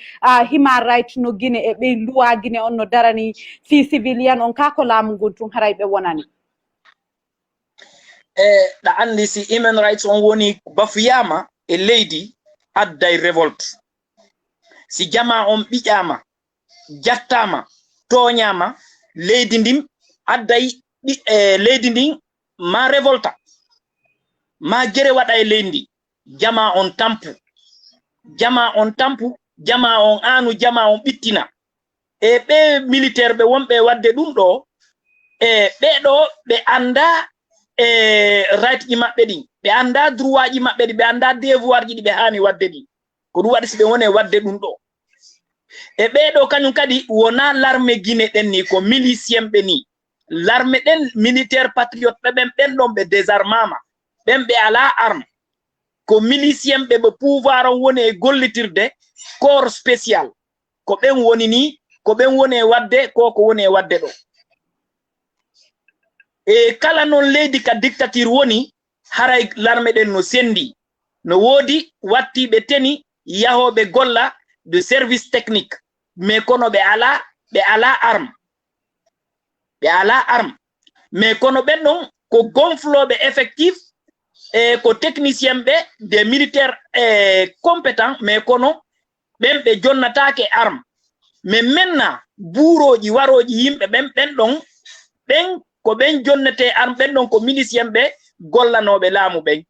Speaker 2: human right no Guinée e ɓe loi Guinée on no darani fi civilian on kako laamu ngun tun haray ɓe wonani
Speaker 4: ɗa andi si human rights on woni bafuyama e leydi adday révolte si jama on ɓiƴama jattama toñama leydi ndin adday leydi ndin ma révolta ma gere waɗa e leydi jama on tampu jama on anu jama on ɓittina e ɓe militaire ɓe wonɓe wadde ɗum ɗo e ɓeɗo ɓe anda right ji maɓɓe ɗin ɓe anda droit ji maɓɓe ɗi ɓe anda devoir ji ɗi ɓe hani wadde ɗi ko ɗum waɗi si ɓe woni wadde ɗum ɗo e ɓeɗo kañum kadi wona l'armée Guinée ɗen ni ko milicien ɓe ni l'armée ɗen militaire patriote ɓe ɓen ɗon ɓe désarmama ɓen ɓe ala arme ko milicien ɓe ɓe pouvoir on woni e gollitirde corps spécial ko ɓen woni ni ko ɓen woni e wadde ko woni e wadde ɗo e kala noon leydi ka dictature woni haray l'armée ɗen no sendi no woodi wattiɓe teni yahoɓe golla de service technique mais kono ɓe ala arme mais kono ɓen ɗon ko gonfloɓe effectif e ko technicien ɓe des militaires compétents mais kono ɓen ɓe jonnatake arme mais maintenant buuroji waroji yimɓe ɓen ɗon ɓen ko ɓen jonnete arme ɓen ɗon ko milicien ɓe gollanoɓe laamu ɓen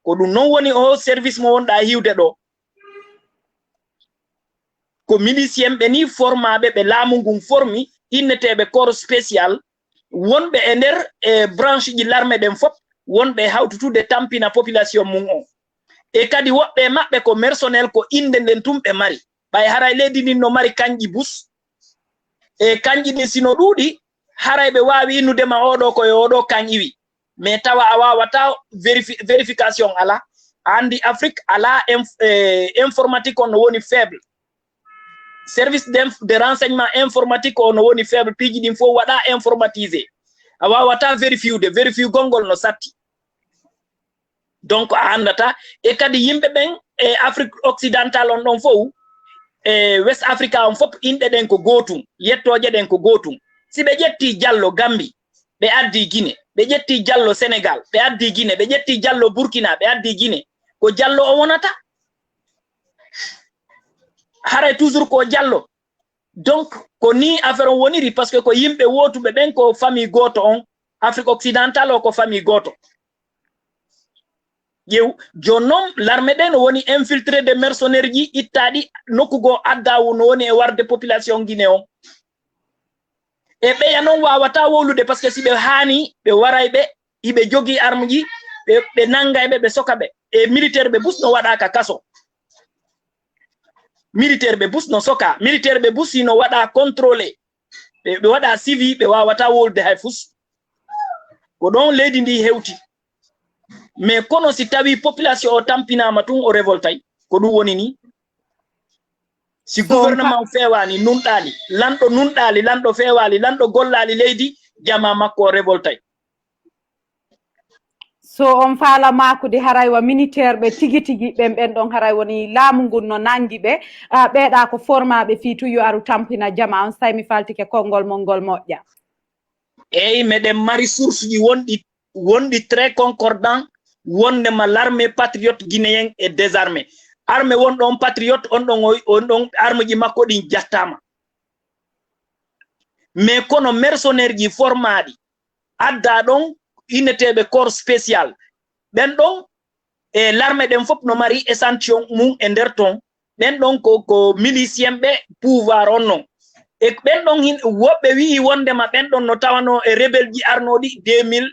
Speaker 4: ko ɗum non woni o service mo wonɗa hiwde ɗo ko milicien ɓe ni formaɓe ɓe laamu ngun formi inneteɓe corps spécial wonɓe e nder branche ji l'armée ɗen fop wonɓe hawtutude tampina population mum on e kadi woɓɓe maɓɓe ko personnel ko inde nden tum ɓe mari ɓay haray leydi ndin no mari kanƴi bus e kanƴi ɗin sino ɗuuɗi haray ɓe wawi innudema oɗo koye oɗo kan iwi mais tawa a wawata vérification ala andi Afrique ala informatique on no woni faible service de renseignement informatique on no woni faible piiji ɗin fof waɗa informatisé a wawata vérifier gongol no satti donc a andata e kadi yimɓe ɓen e Afrique occidentale on ɗon fof e West Africa on fop inɗe ɗen ko gotum yettoje ɗen ko gotum si ɓe ƴetti Diallo Gambie ɓe addi Guinée ɓe ƴetti Diallo Sénégal ɓe addi Guinée ɓe ƴetti Diallo Burkina ɓe addi Guinée ko Diallo o wonata haray toujours ko Diallo donc ko ni affaire on woniri parce que ko yimɓe wotuɓe ɓen ko famille goto on Afrique occidentale o ko famille goto ƴew jonnon l'armée ɗen no woni infiltré de mercenaires ji ittaɗi nokkugo addawu no woni e warde population Guinée on e ɓeya noon wawata wolude par ce que si ɓe hani ɓe waray ɓe hiɓe jogui arme ji ɓe nangay ɓe soka ɓe e militaire ɓe bus no waɗaka kaso militaire ɓe bus no soka militaire ɓe bus no waɗa contrôlé ɓe waɗa suivi ɓe wawata wolude hay fus ko ɗon leydi ndi hewti mais kono si tawi population o tampinama tun o révoltay ko ɗum woni ni si gouvernement fewani nunɗali lanɗo fewali lanɗo gollali leydi jama makko o révoltay
Speaker 2: so on faala makude haray wa militaire ɓe tigi ɓen ɗon haray woni laamu ngun no nangi ɓe ɓeeɗa ko formaɓe fi tuyo aru tampina jama on say mi faltike konngol mon ngol moƴƴa
Speaker 4: eyyi meɗen mari source ji wonɗi très concordant wondema l'armée patriote guinéen et désarmé arme won ɗon patriote on ɗon arme ji makko ɗin jattama mais kono mercenaire ji formaɗi adda ɗon ineteɓe corps spécial ɓen ɗon e l'armée ɗen fof no mari échantillon mum e nder ton ɓen ɗon ko milicien ɓe pouvoir on non e ɓen ɗon woɓɓe wi'i wondema ɓen ɗon no tawano e rebelle ji arnoɗi 2000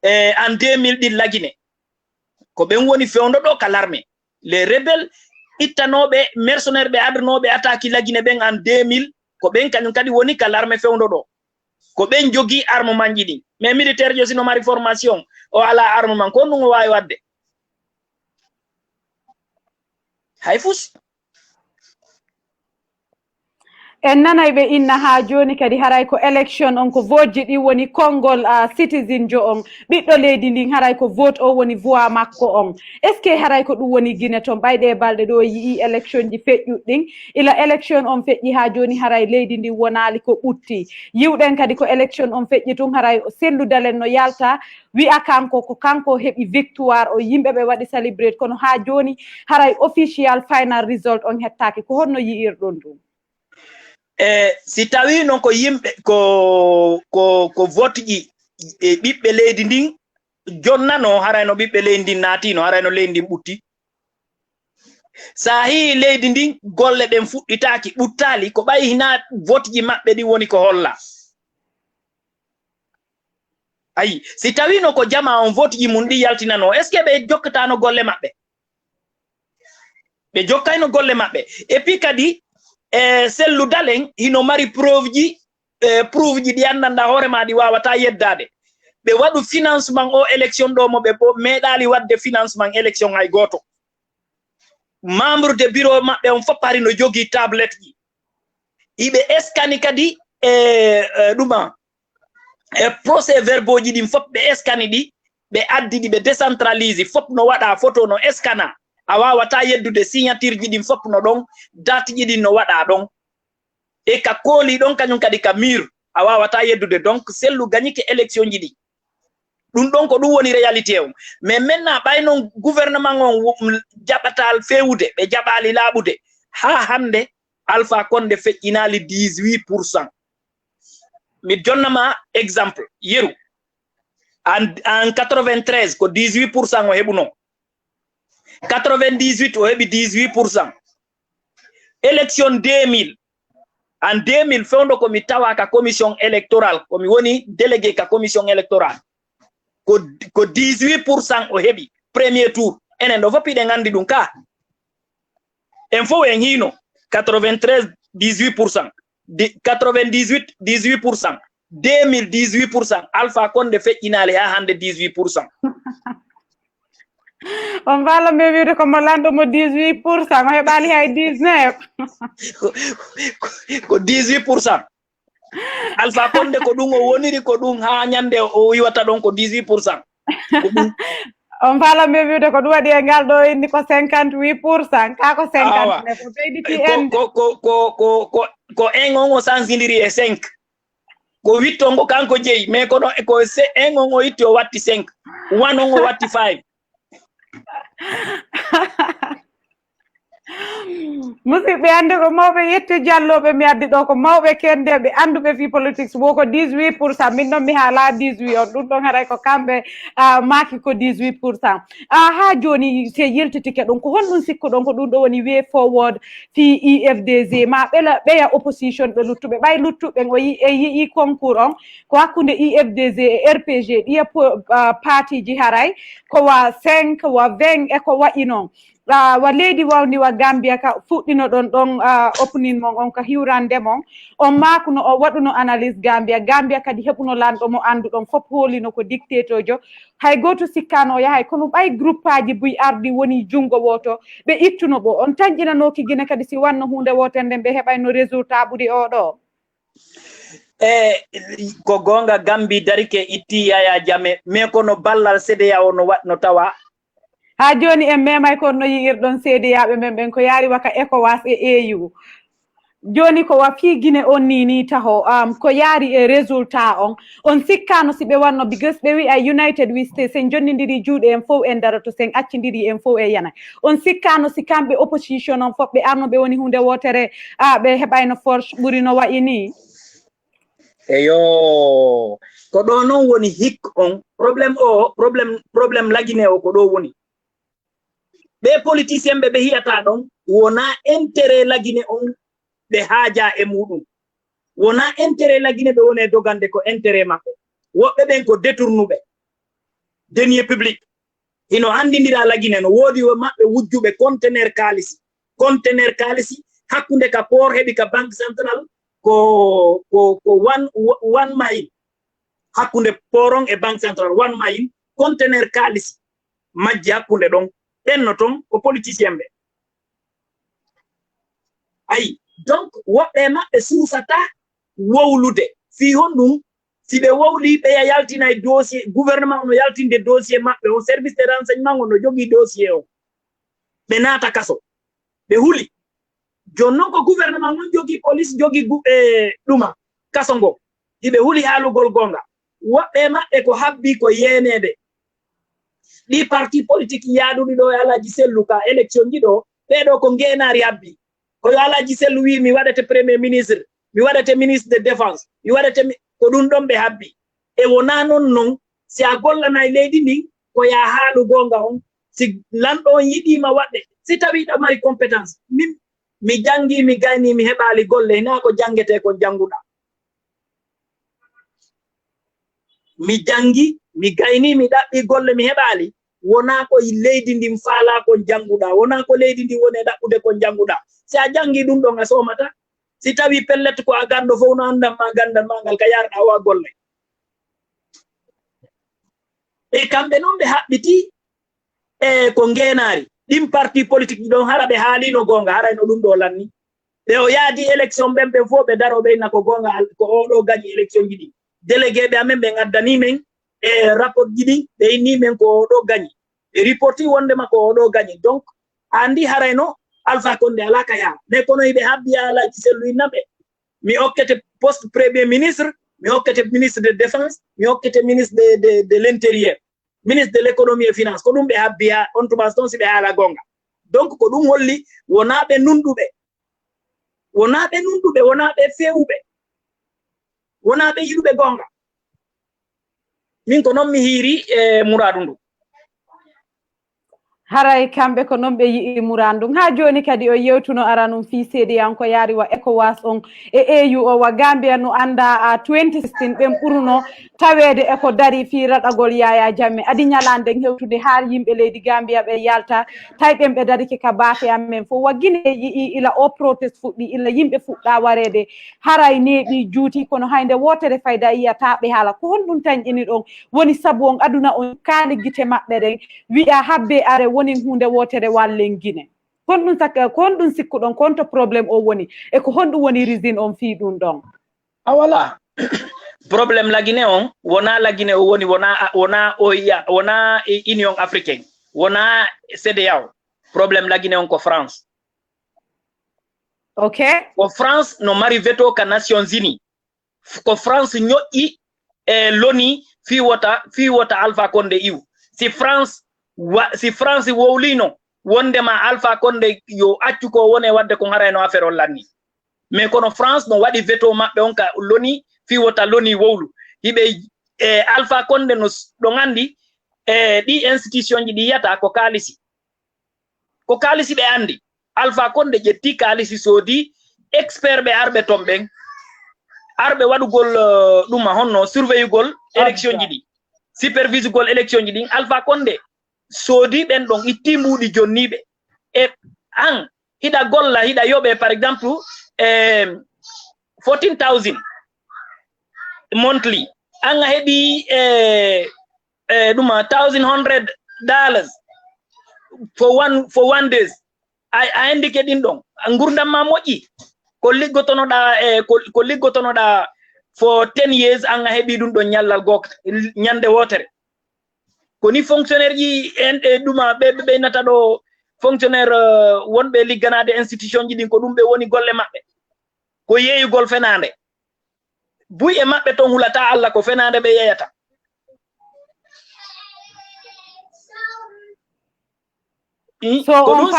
Speaker 4: en 2000 ɗi lagine ko ɓen woni fewndo ɗo ka l'armée les rebelles ittanoɓe mercenaire ɓe adanoɓe attaque lagine ɓen en 2000 ko ɓen kañum kadi woni ka l'armée fewndo ɗo ko ɓen jogui armement ji ɗin mais militaire jo sino mari formation o ala armement ko ɗum o wawi wadde hay fus
Speaker 2: en nanay ɓe inna ha joni kadi haray ko élection on ko vote ji ɗi woni konngol citizen jo on ɓiɗɗo leydi ndin haray ko vote o woni voix makko on est ce que haray ko ɗum woni guine toon ɓayde balɗe ɗo yii élection ji feƴƴuɗɗin ila élection on feƴƴi ha joni haray leydi ndi wonali ko ɓutti yiwɗen kadi ko élection on feƴƴi tun haray selludalen no yalta wi'a kanko ko kanko heɓi victoire o yimɓeɓe waɗi célébrate kono ha joni haray official final result on hettaki ko honno yi'irɗon ɗum
Speaker 4: si tawi non ko yimɓe ko vote ji e ɓiɓɓe leydi ndin jonnano harayno ɓiɓɓe leydi ndin naatino harayno leydi ndin ɓutti sa hi leydi ndin golle ɗen fuɗɗitaki ɓuttali ko ɓayi hina vote ji maɓɓe ɗin woni ko holla ayi si tawi no ko jama on vote ji mum ɗi yaltinano est ce que ɓe jokkatano golle maɓɓe ɓe jokkayno golle maɓɓe et puis kadi selludalen hino mari preuve ji ɗi andanda hoorema ɗi wawata yeddade ɓe waɗu financement o élection ɗo mo ɓe meeɗali wadde financement élection hay goto membre de bureau maɓɓe on fof hari no jogui tablette ji iɓe eskani kadi ɗuma procès verbaux ji ɗin fof ɓe eskani ɗi ɓe addi ɗi ɓe décentralise fof no waɗa photo no eskana a wawata yeddude signature ji ɗin fof no ɗon date ji ɗin no waɗa ɗon e ka kooli ɗon kañum kadi ka mur a wawata yeddude donc sellu gagnike élection ji ɗi ɗum ɗon ko ɗum woni réalité on mais maintenant ɓaynon gouvernement on jaɓatal fewude ɓe jaɓali laaɓude ha hande Alpha Condé feƴƴinali 18%. mi jonnama exemple yeru en 93 ko 18% o heɓuno 98 o heɓi 18%. élection 2000 en 2000 fewndo komi tawa ka commission électorale komi woni délégué ka commission électorale ko 18% o heɓi premier tour enen ɗo fof iɗen andi ɗum ka en fof en hino 93 18%, 98 18%, 2000 18%, Alpha Condé feƴƴinali ha hande 18%.
Speaker 2: on mballa mi wiide ko mo lanɗo mo 18%, o heɓali hay 19.
Speaker 4: ko 18%. Alpha Condé ko ɗum o woniri ko ɗum ha ñande o wiwata ɗon ko 18%.
Speaker 2: on mballa mi wiide ko ɗum waɗi e ngal ɗo inni ko 58%, ka ko 50 ko ɓeyditi en
Speaker 4: ko en on o sansidiri e 5 ko 8 on ko kanko jeeyi mais kono ko en on o itti o watti 5 1 on o watti 5.
Speaker 2: musidɓe ande ko mawɓe yetti jalloɓe mi addi ɗo ko mawɓe kendeɓe anduɓe fi politique wo ko 18%, min noon mi haala 18 on ɗum ɗon haray ko kamɓe maaki ko 18%. Ha joni se yeltitike ɗum ko honɗum sikkuɗon ko ɗum ɗo woni way forward fi IFDG ma ɓeya opposition ɓe luttuɓe ɓay luttuɓe o yii concours on ko hakkude IFDG e RPG ɗiya parti ji haray ko wa 5 wa 20 e ko wayi noon wa leydi wawdi wa Gambia ka fuɗɗino ɗon opening mon on ka hiwrande mon on makuno o waɗuno analyse Gambia kadi heɓuno lanɗo mo anduɗon fof hoolino ko dictateur jo hay goto sikkano yahay kono ɓay groupe aji buy ardi woni jungo woto ɓe ittuno ɓo on taƴƴinanoki guine kadi si wanno hunde wotende ɓe heɓayno résultat ɓuuri oɗo
Speaker 4: ko gonga Gambi darike itti Yaya Jammeh mais kono ballal CEDEAO no watno tawa
Speaker 2: ha joni en memay kono no yiirɗon seediyaɓe men ɓen ko yaari waka ECOWAS e AU joni ko wa fiigine on ni taho ko yaari e résultat on sikkano si ɓe wanno because ɓe wi a united we stay sen jonnidiri juuɗe en fof en darato sen accindiri en fof e yana on sikkano si kamɓe opposition on fof ɓe arno ɓe woni hunde wotere ɓe heɓayno force ɓuri no wayi ni
Speaker 4: eyo ko ɗo noon woni hik on probléme lagine o ko ɗo woni ɓe politicien ɓe hiyata ɗon wona intérêt lagine on ɓe haaja e muɗum wona intérêt lagine ɓe woni dogande ko intérêt maɓɓe woɓɓe ɓen ko détournuɓe denier public hino andidira lagine no woodi maɓɓe wujjuɓe contenaire kalisi hakkunde ka port heɓi ka banque central ko 1 mile hakkunde poron e banque central 1 mile contenaire kalisi majji hakkunde ɗon ɗenno ton ko politicien ɓe ayi donc woɓɓe maɓɓe suusata wowlude fi honɗum si ɓe wowli ɓe yaltina e dossier gouvernement no yaltinde dossier maɓɓe o service de renseignement o no jogii dossier o ɓe naata kaso ɓe huli joni noon ko gouvernement non jogii police jogii ɗuma kaso ngo hiɓe huli haalugol gonga woɓɓe maɓɓe ko habbi ko yeenede ɗi parti politique yaaduɗi ɗo e Alaji Sellu ka élection ji ɗo ɓeɗo ko ngeenaari habbi koyo Alaji Sellu wi mi waɗate premier ministre mi waɗate ministre de défense mi waɗate ko ɗum ɗon ɓe habbi e wona non si a gollanay leydi ndin ko ya haalu gonga on si lanɗo on yiɗima waɗde si tawi ɗo mari compétence min mi jangi mi gayni mi heɓali golle na ko jangete ko janguɗa mi jangi mi gayni mi ɗaɓɓi golle mi heɓali wona ko leydi ndin faala ko janguɗa wona ko leydi ndin woni ɗaɓɓude ko janguɗa si a jangi ɗum ɗon a somata si tawi pellet ko a ganndo fof no andanma gandal ma ngal ka yarɗa wa golle e kamɓe noon ɓe haɓɓiti e ko ngeenaari ɗin parti politique ɗi ɗon hara ɓe haalino gonga harayno ɗum ɗo lanni ɓe o yaadi élection ɓen ɓe fof ɓe daro ɓeyna ko gonga ko oɗo gañi élection ji ɗi délégué ɓe amen ɓe ngaddani men e rapport ji ɗi ɓe inni men ko oɗo gañi ɓe reporti wondema ko oɗo gañi donc andi harayno Alpha Condé ala ka yaa mais kono yiɓe habbi Alaji Sellu innaɓe mi hokkete poste premier ministre mi hokkete ministre de défense mi hokkete ministre de l'intérieur ministre de l'économie et finance ko ɗum ɓe habbiya on tuma ɗon si ɓe haala gonga donc ko ɗum holli wona ɓe nunɗuɓe wona ɓe fewuɓe wona ɓe yiɗuɓe gonga min ko noon mi hiiri e muradu ndu
Speaker 2: haray kamɓe ko noon ɓe yii murandu ha joni kadi o yewtuno ara num fi seediyanko yaari wa ECOWAS on e AU o wa Gambia no anda 2016 ɓen ɓurno tawede eko dari fi raɗagol Yaya Jammeh adi ñalande hewtude har yimɓe leydi Gambia ɓe yalta tay ɓen ɓe dariki ka baafe amen fof wa guine yii ila o protest fuɗɗi ila yimɓe fuɗɗa warede haray neeɓi juuti kono haynde wotere fayda yiyataɓe haala ko honɗum tañƴini ɗon woni sabu on aduna on kaali gite maɓɓe ɗen wiya habbe are woni hunde wotere wallen guine honɗum sikkuɗon konto probléme o woni e ko honɗum woni risine on fi ɗum ɗon
Speaker 4: a wala probléme lagine on wona lagine o woni wona OIA wona Union africaine wona CEDEAO probléme lagine on ko France
Speaker 2: ok
Speaker 4: ko France no mari veto ka Nations Unies ko France ñoƴƴi e loni fi wota Alpha Condé iw si France wowlino wondema Alpha Condé yo accu ko woni wadde ko harayno affaire on lanni mais kono France no waɗi veto maɓɓe on ka loni fi wota loni wowlu hiɓe Alpha Condé no ɗo andi ɗi institution ji ɗi yiyata ko kalisi ɓe andi Alpha Condé ƴetti kalisi soodi expert ɓe arɓe ton ɓen arɓe waɗugol ɗuma honno surveillugol élection ji ɗi supervise gol élection ji ɗin Alpha Condé soodi ɓen ɗon itti mbuuɗi jonniɓe e an hiɗa golla hiɗa yoɓe par exemple 14,000 monthly an a heɓi ɗuma $1,100 for one days a indike ɗin ɗon gurdam ma moƴƴi ko liggotonoɗa for 10 years an a heɓi ɗum ɗon ñallal gokta ñande wotere koni fonctionnaire ji en ɗuma ɓe nata ɗo fonctionnaire wonɓe ligganade institution ji ɗin ko ɗum ɓe woni golle maɓɓe ko yeeyugol fenande buy e mabbe ton hulata Allah ko fenande be yeyata
Speaker 2: so
Speaker 4: ko dum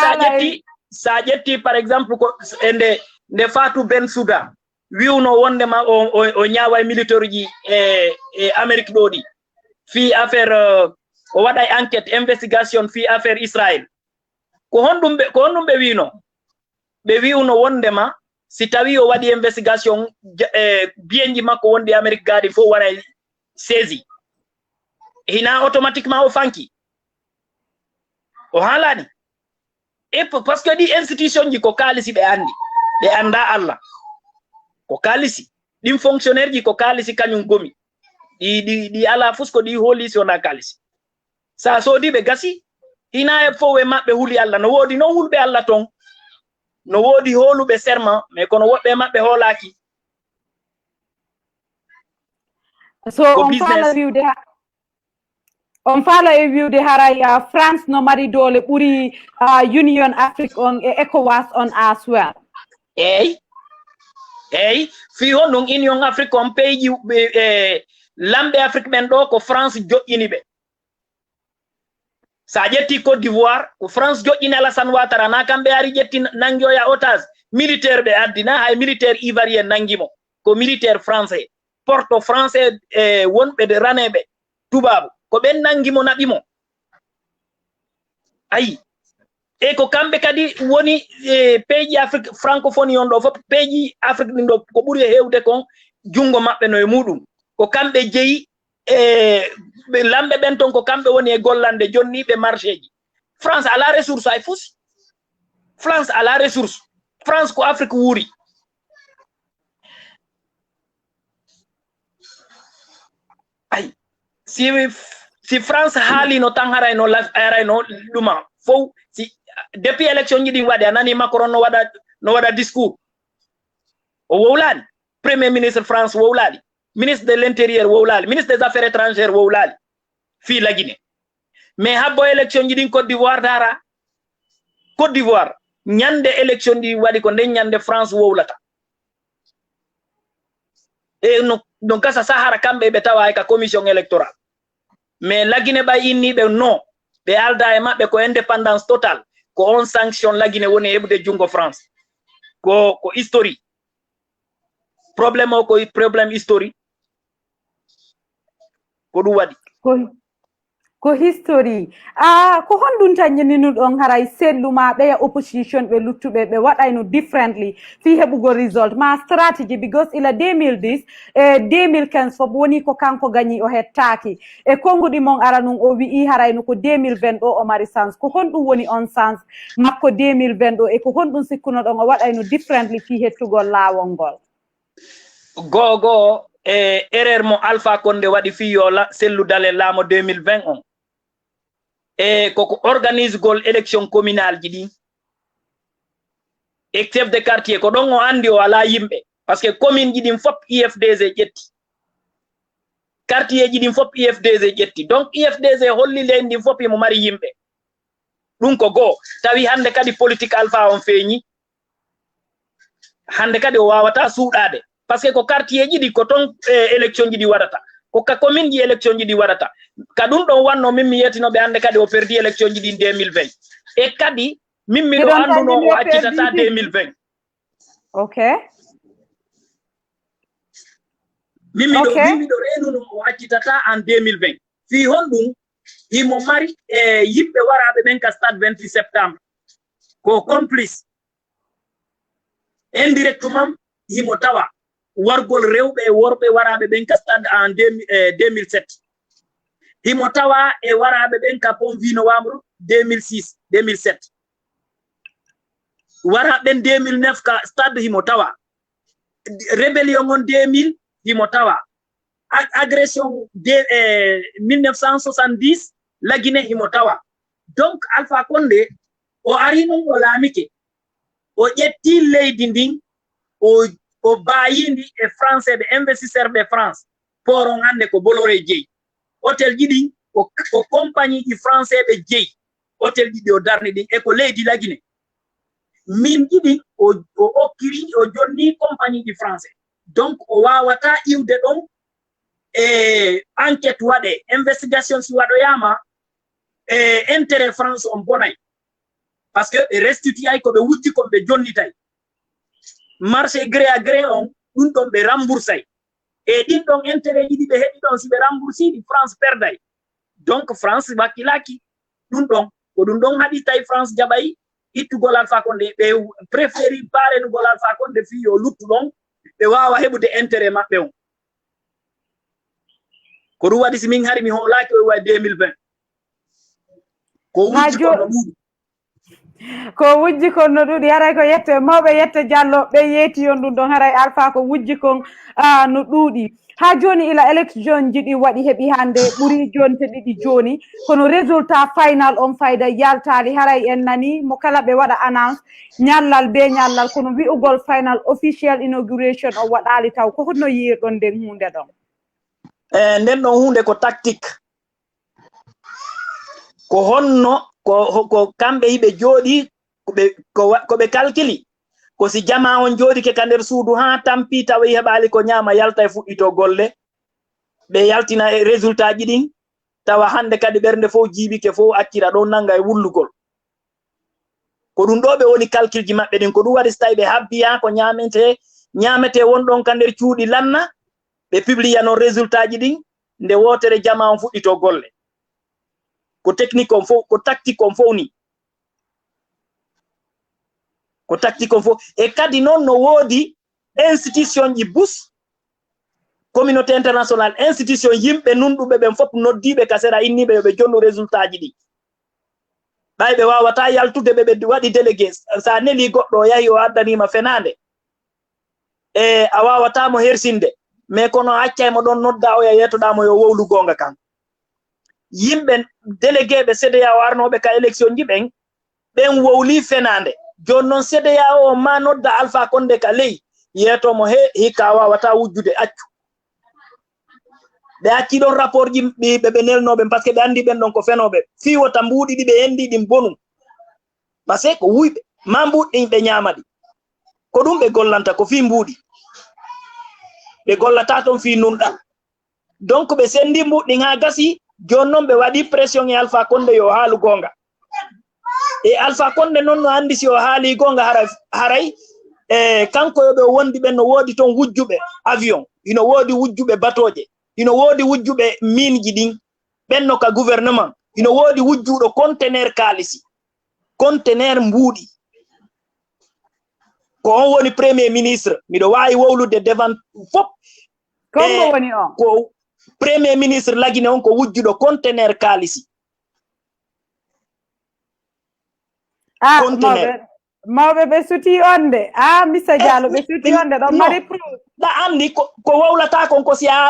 Speaker 4: sa jetti par exemple ko nde Fatou Bensouda wiuno wonde ma o nyaawa militaire ji e Amerique dodi fi affaire o waɗay enquête investigation fi affaire Israël ko hondum be wino be wiuno wonde ma si tawi o waɗi investigation bienji makko wonde Amerique gadi fo wana saisi hina automatiquement o fanki o halani et parce que di institution ji ko kalisi be anda Allah ko kalisi dim fonctionnaire ji ko kalisi kanyum gomi di ala fusko di holi si ona kalisi sa so di be gasi hina e fo we mabbe huli Allah no wodi no hulbe Allah ton no wodi holube serment mais kono wobbe mabbe holaki
Speaker 2: so on fala e wiude haraya France no mari dole buri Union Afrique on e ECOWAS on as well
Speaker 4: fi honon Union Afrique on peji lambe Afrique men do ko France joƴini be sa jetti Côte d'Ivoire ko France joƴini Alassane Ouattara na kambe ari jetti nangioya otage militaire be addina hay militaire ivoirien nangimo ko militaire français porto français wonbe de ranebe tubabu ko ben nangimo nabimo ayi e ko kambe kadi woni peji Afrique francophonie on do fop peji Afrique ndo ko buri hewde kon jungo mabbe no e mudum ko kambe jeyi be lambe ben ton ko kambe woni e gollande jonni be marché ji France a la ressource ay fus France a la ressource France ko Afrique wuri ay si France hali no tan haray no duma fo si depuis élection ji din wadi anani Macron no wada discours o wowlani premier ministre France wowlali ministre de l'intérieur wowlali ministre des affaires étrangères wowlali fi la Guinée mais habbo élection ji din Côte d'Ivoire dara Côte d'Ivoire nyande élection di wadi ko den nyande France wowlata e no kasa sahara kambe be tawa ka commission électorale mais la Guinée bay inni be non be alda e mabbe ko indépendance totale ko on sanction la Guinée woni hebude jungo France ko history problème o ko problème history ko du wadi
Speaker 2: ko history ko hondun tan nyinu don haray selluma be ya opposition be luttube be wadayno differently fi hebugo result ma strategy because ila 2010 2015 fo woni ko kanko gagni o hettaki e kongudi mon aranum o wi haray no ko 2020 o mari sans ko hondum woni on sans makko 2020 e ko hondum sikkuno don o wadayno differently fi hettugo lawol ngol
Speaker 4: go erreur mo Alpha Condé wadi fi yola sellu dale lamo 2020 on koko organise gol élection communale ji di e chef de quartier ko don o andi o ala yimbe parce que commune ji din fop IFDG jetti quartier ji din fop IFDG jetti donc IFDG holli len din fop mo mari yimbe dun ko go tawi hande kadi politique Alpha on feñi hande kadi o wawata suudade parce que ko quartier ji di ko ton élection ji di wadata ko ka commune ji élection ji di wadata kadum don wanno mimmi yetino be hande kadi o perdi élection ji di 2020 e kadi mimmi do anduno o accitata 2020
Speaker 2: okay
Speaker 4: mimmi do renuno o accitata en 2020 fi hondum himo mari yimbe warabe ben ka stade 28 septembre ko complice indirectement himo tawa wargol rewbe e worbe warabe ben ka stade en 2007 himo tawa e warabe ben ka pon vino wamro 2006 2007 warabe 2009 ka stade himo tawa rébellion en 2000 himo tawa agression de 1970 la Guinée himo tawa donc Alpha Condé o ari non o lamike o ƴetti leydi ndin o bayindi e français be investisseur be France pour on hande ko Bolloré jeyi hôtel jidi o compagnie di français be jeyi hôtel jidi o darni din e ko leydi la Guinée min jiɗi o okkiri o jonni compagnie ɗi français donc o wawata iwde ɗon enquête waɗe investigation si waɗoyama intérêt France on bonay parce que ɓe restituay ko ɓe wujji ko ɓe jonnitay marché gré à gré on ɗum ɗon ɓe remboursay e ɗin ɗon intérêt jiɗi ɓe heɓi ɗon si ɓe remboursiɗi France perday donc France wakkilaki ɗum ɗon ko ɗum ɗon haɗi tay France jaɓay ittugol Alpha Condé ɓe préféri parenugol Alpha Condé fi yo luttu ɗon ɓe wawa heɓude intérêt maɓɓe on ko ɗum waɗi si min hari mi hoolaki o wawi 2020 ko wujji kono ɗuuɗi
Speaker 2: ko wujji kon no ɗuuɗi haray ko yette mawɓe yette Diallo ɓe yeeti yon ɗum ɗon haray Alpha ko wujji kon no ɗuuɗi ha joni ila élection ji ɗi waɗi heɓi hande ɓuuri jonte ɗiɗi joni kono résultat final on fayda yaltali haray en nani mo kala ɓe waɗa annonce ñallal be ñallal kono wi'ugol final official inauguration o waɗali taw ko honno yirɗon nden hunde ɗon
Speaker 4: nden ɗon hunde ko tactique ko honno ko kamɓe yiɓe jooɗi ko ɓe calculi ko si jama on jooɗi ke ka nder suudu ha tampi tawa heɓali ko ñaama yalta e fuɗɗito golle ɓe yaltina e résultat ji ɗin tawa hande kadi ɓernde fof jiibike fof accira ɗon nanga e wullugol ko ɗum ɗo ɓe woni calcul ji maɓɓe ɗin ko ɗum waɗi so tawi ɓe habbiya ko ñamete wonɗon ka nder cuuɗi lanna ɓe publia noon résultat ji ɗin nde wotere jama on fuɗɗito golle ko technique on fof ko tactique on fof ni ko tactique on fof e kadi noon no woodi institution ji bus communauté international institution yimɓe nunɗuɓe ɓen fof noddiɓe ka sera inniɓe yoɓe jonnu résultat ji ɗi ɓay ɓe wawata yaltude ɓe waɗi délégué sa neli goɗɗo o yahi o addanima fenande e a wawatamo hersinde mais kono accaymo ɗon nodda oya yetoɗamo yo wowlu gonga kan yimɓe délégué ɓe CEDEAO arnoɓe ka élection ji ɓen wowli fenande joni noon CEDEAO o ma nodda Alpha Condé ka ley yetomo hikka wawata wujjude accu ɓe acci ɗon rapport ji ɓe nelnoɓe par ce que ɓe andi ɓen ɗon ko fenoɓe fiwota mbuuɗi ɗi ɓe hendi ɗin bonum par ce que ko wuyɓe ma mbuɗɗin ɓe ñamaɗi ko ɗum ɓe gollanta ko fi mbuuɗi ɓe gollata toon fi nunɗa donc ɓe sendi mbuɗɗin ha gasi joni noon ɓe waɗi pression e Alpha Condé yo haalu gonga e Alpha Condé noon no andi si o haali gonga haray kanko yoɓe o wondi ɓen no woodi toon wujjuɓe avion ino woodi wujjuɓe batoje ino woodi wujjuɓe minji ɗin ɓenno ka gouvernement ino woodi wujjuɗo conteneur kaalisi conteneur mbuuɗi ko on woni premier ministre miɗo wawi wowlude devant fop
Speaker 2: kommo woni on
Speaker 4: ko premier ministre lagine on ko wujjuɗo conteneur kaalisi
Speaker 2: mawɓe ɓe suti on de Mr Diallo ɓe suti on de ɗon mari proof
Speaker 4: ɗa andi ko wowlata kon ko si a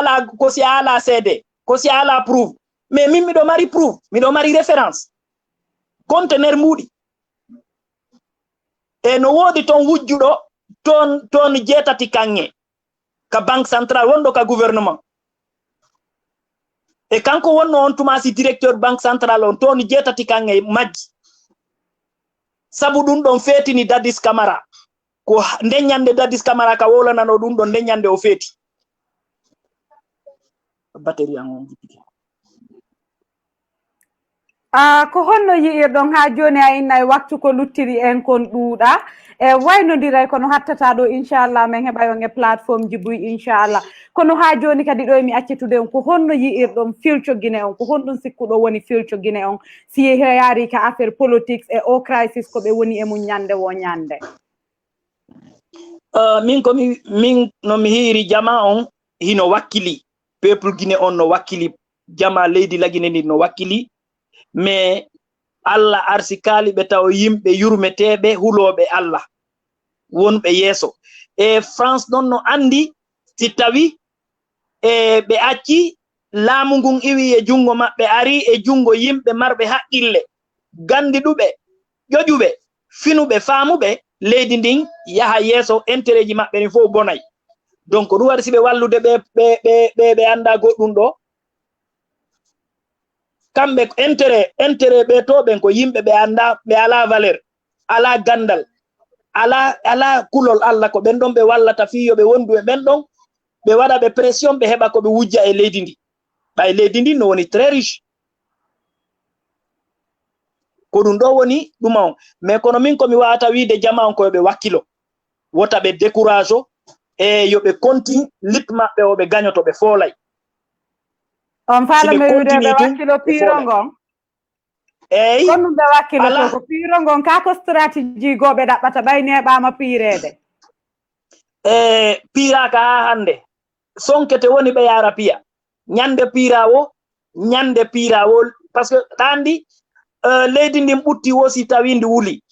Speaker 4: ala CD ko si a ala proof mais min miɗo mari proof miɗo mari référence conteneur mbuuɗi e no woodi toon wujjuɗo toon jeetati kanŋe ka banque centrale wonɗo ka gouvernement e kanko wonno on tumasi directeur banque centrale on toon jeetati kanŋe majji sabu ɗum ɗon feetini Dadis Camara ko ndeññande Dadis Camara ka wowlanano ɗum ɗon ndeññande o feeti batterie an on jippiti
Speaker 2: ko honno yi'irɗon ha joni a inna e waktu ko luttiri en kon ɗuuɗa e waynodiray kono hattata ɗo inchallah min heɓa yon e plateforme ji buy inchallah kono ha joni kadi ɗo mi accitude on ko honno yi'irɗon filco Guinée on ko honɗum sikkuɗo woni filco Guinée on si yaari ka affaire politique e o crisis ko ɓe woni e mum ñande wo ñande
Speaker 4: min nomi hiiri jama on hino wakkili peuple Guinée on no wakkili jama leydi Laguine ndi no wakkili mais Allah arsi kaaliɓe taw yimɓe yurmeteɓe huloɓe Allah wonɓe yeeso e France noon no andi si tawi ɓe acci laamu ngun iwi e jungo maɓɓe ari e jungo yimɓe marɓe haqqille gandiɗuɓe ƴoƴuɓe finuɓe faamuɓe leydi ndin yaha yeeso intérêt ji maɓɓe ni fof bonay donc ɗum waɗi si ɓe wallude ɓe anda goɗɗum ɗo kamɓe intérêt ɓe to ɓen ko yimɓe ɓe anda ɓe ala valeur ala gandal ala kulol Allah ko ben don be wallata fiyo be wondu e ben don be wada be pression be heba ko be wujja e leydi ndi bay leydi ndi no woni très riche ko dum do woni dum on mais kono min ko mi waata wiide jama on ko be wakkilo wota be décourage e yo be continue lit mabbe o be gagnoto be folay
Speaker 2: on faala me wiide be wakkilo pirongon
Speaker 4: eyi
Speaker 2: kono be wakkilo ko pirongon ka ko stratégie gobe dabbata bay neɓama pirede
Speaker 4: piraka ha hande sonkete woni be yara piya nyande pirawo parce que dandi leydi ndim butti wosi tawindi wuli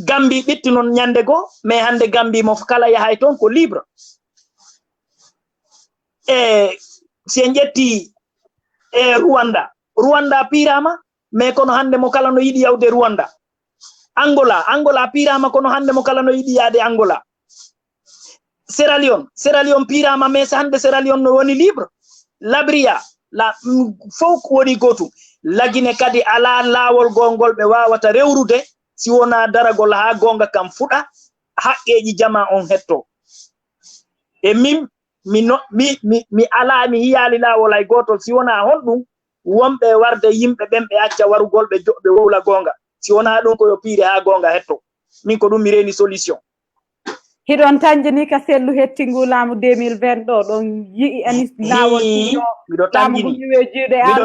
Speaker 4: Gambi bitti non nyande go mais hande Gambi mo kala yahay ton ko libre si en jetti Rwanda pirama mais kono hande mo kala no yidi yawde Rwanda Angola pirama kono hande mo kala no yidi yaade Angola Sierra Leone pirama mais hande Sierra Leone no woni libre Liberia la folk woni gotu lagine kadi ala lawol gongol be wawata rewrude si wona daragol ha gonga kam fuda haqqeji jama on hetto e mi ala mi hiyali lawol ay gotol si wona hondum wombe warde yimbe bembe acca warugol be jobbe wowla gonga si wona don ko yo piire ha gonga hetto min ko dum mi reni solution
Speaker 2: hidon tanjini ka sellu hettingu laamu 2020 don yi anis lawol
Speaker 4: mido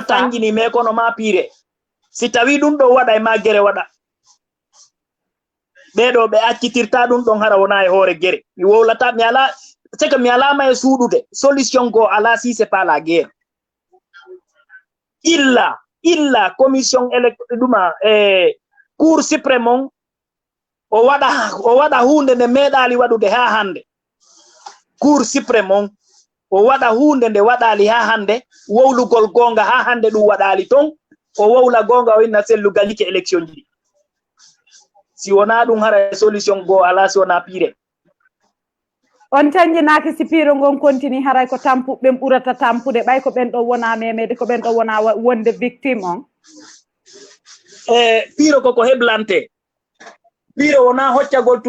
Speaker 4: tanjini me kono ma piire si tawi dum do wada e ma gere wada bedo be accitirta dum don hara wona e hore gere mi wowlata mi ala c'est que mi ala ma e suudude solution go ala si c'est pas la guerre illa commission duma cour suprême o wada hunde ne medali wadude ha hande cour suprême o wada hunde nde wadali ha hande wowlugol gonga ha hande dum wadali ton o wowla gonga o inna sellu galike election ji si wona dum hara solution go ala si wona pire
Speaker 2: on tanjinaaki si piro ngon continue haray ko tampube burata tampude bay ko ben do wona memede ko ben do wona wonde victime on
Speaker 4: piro ko heblante piro wona hoccagol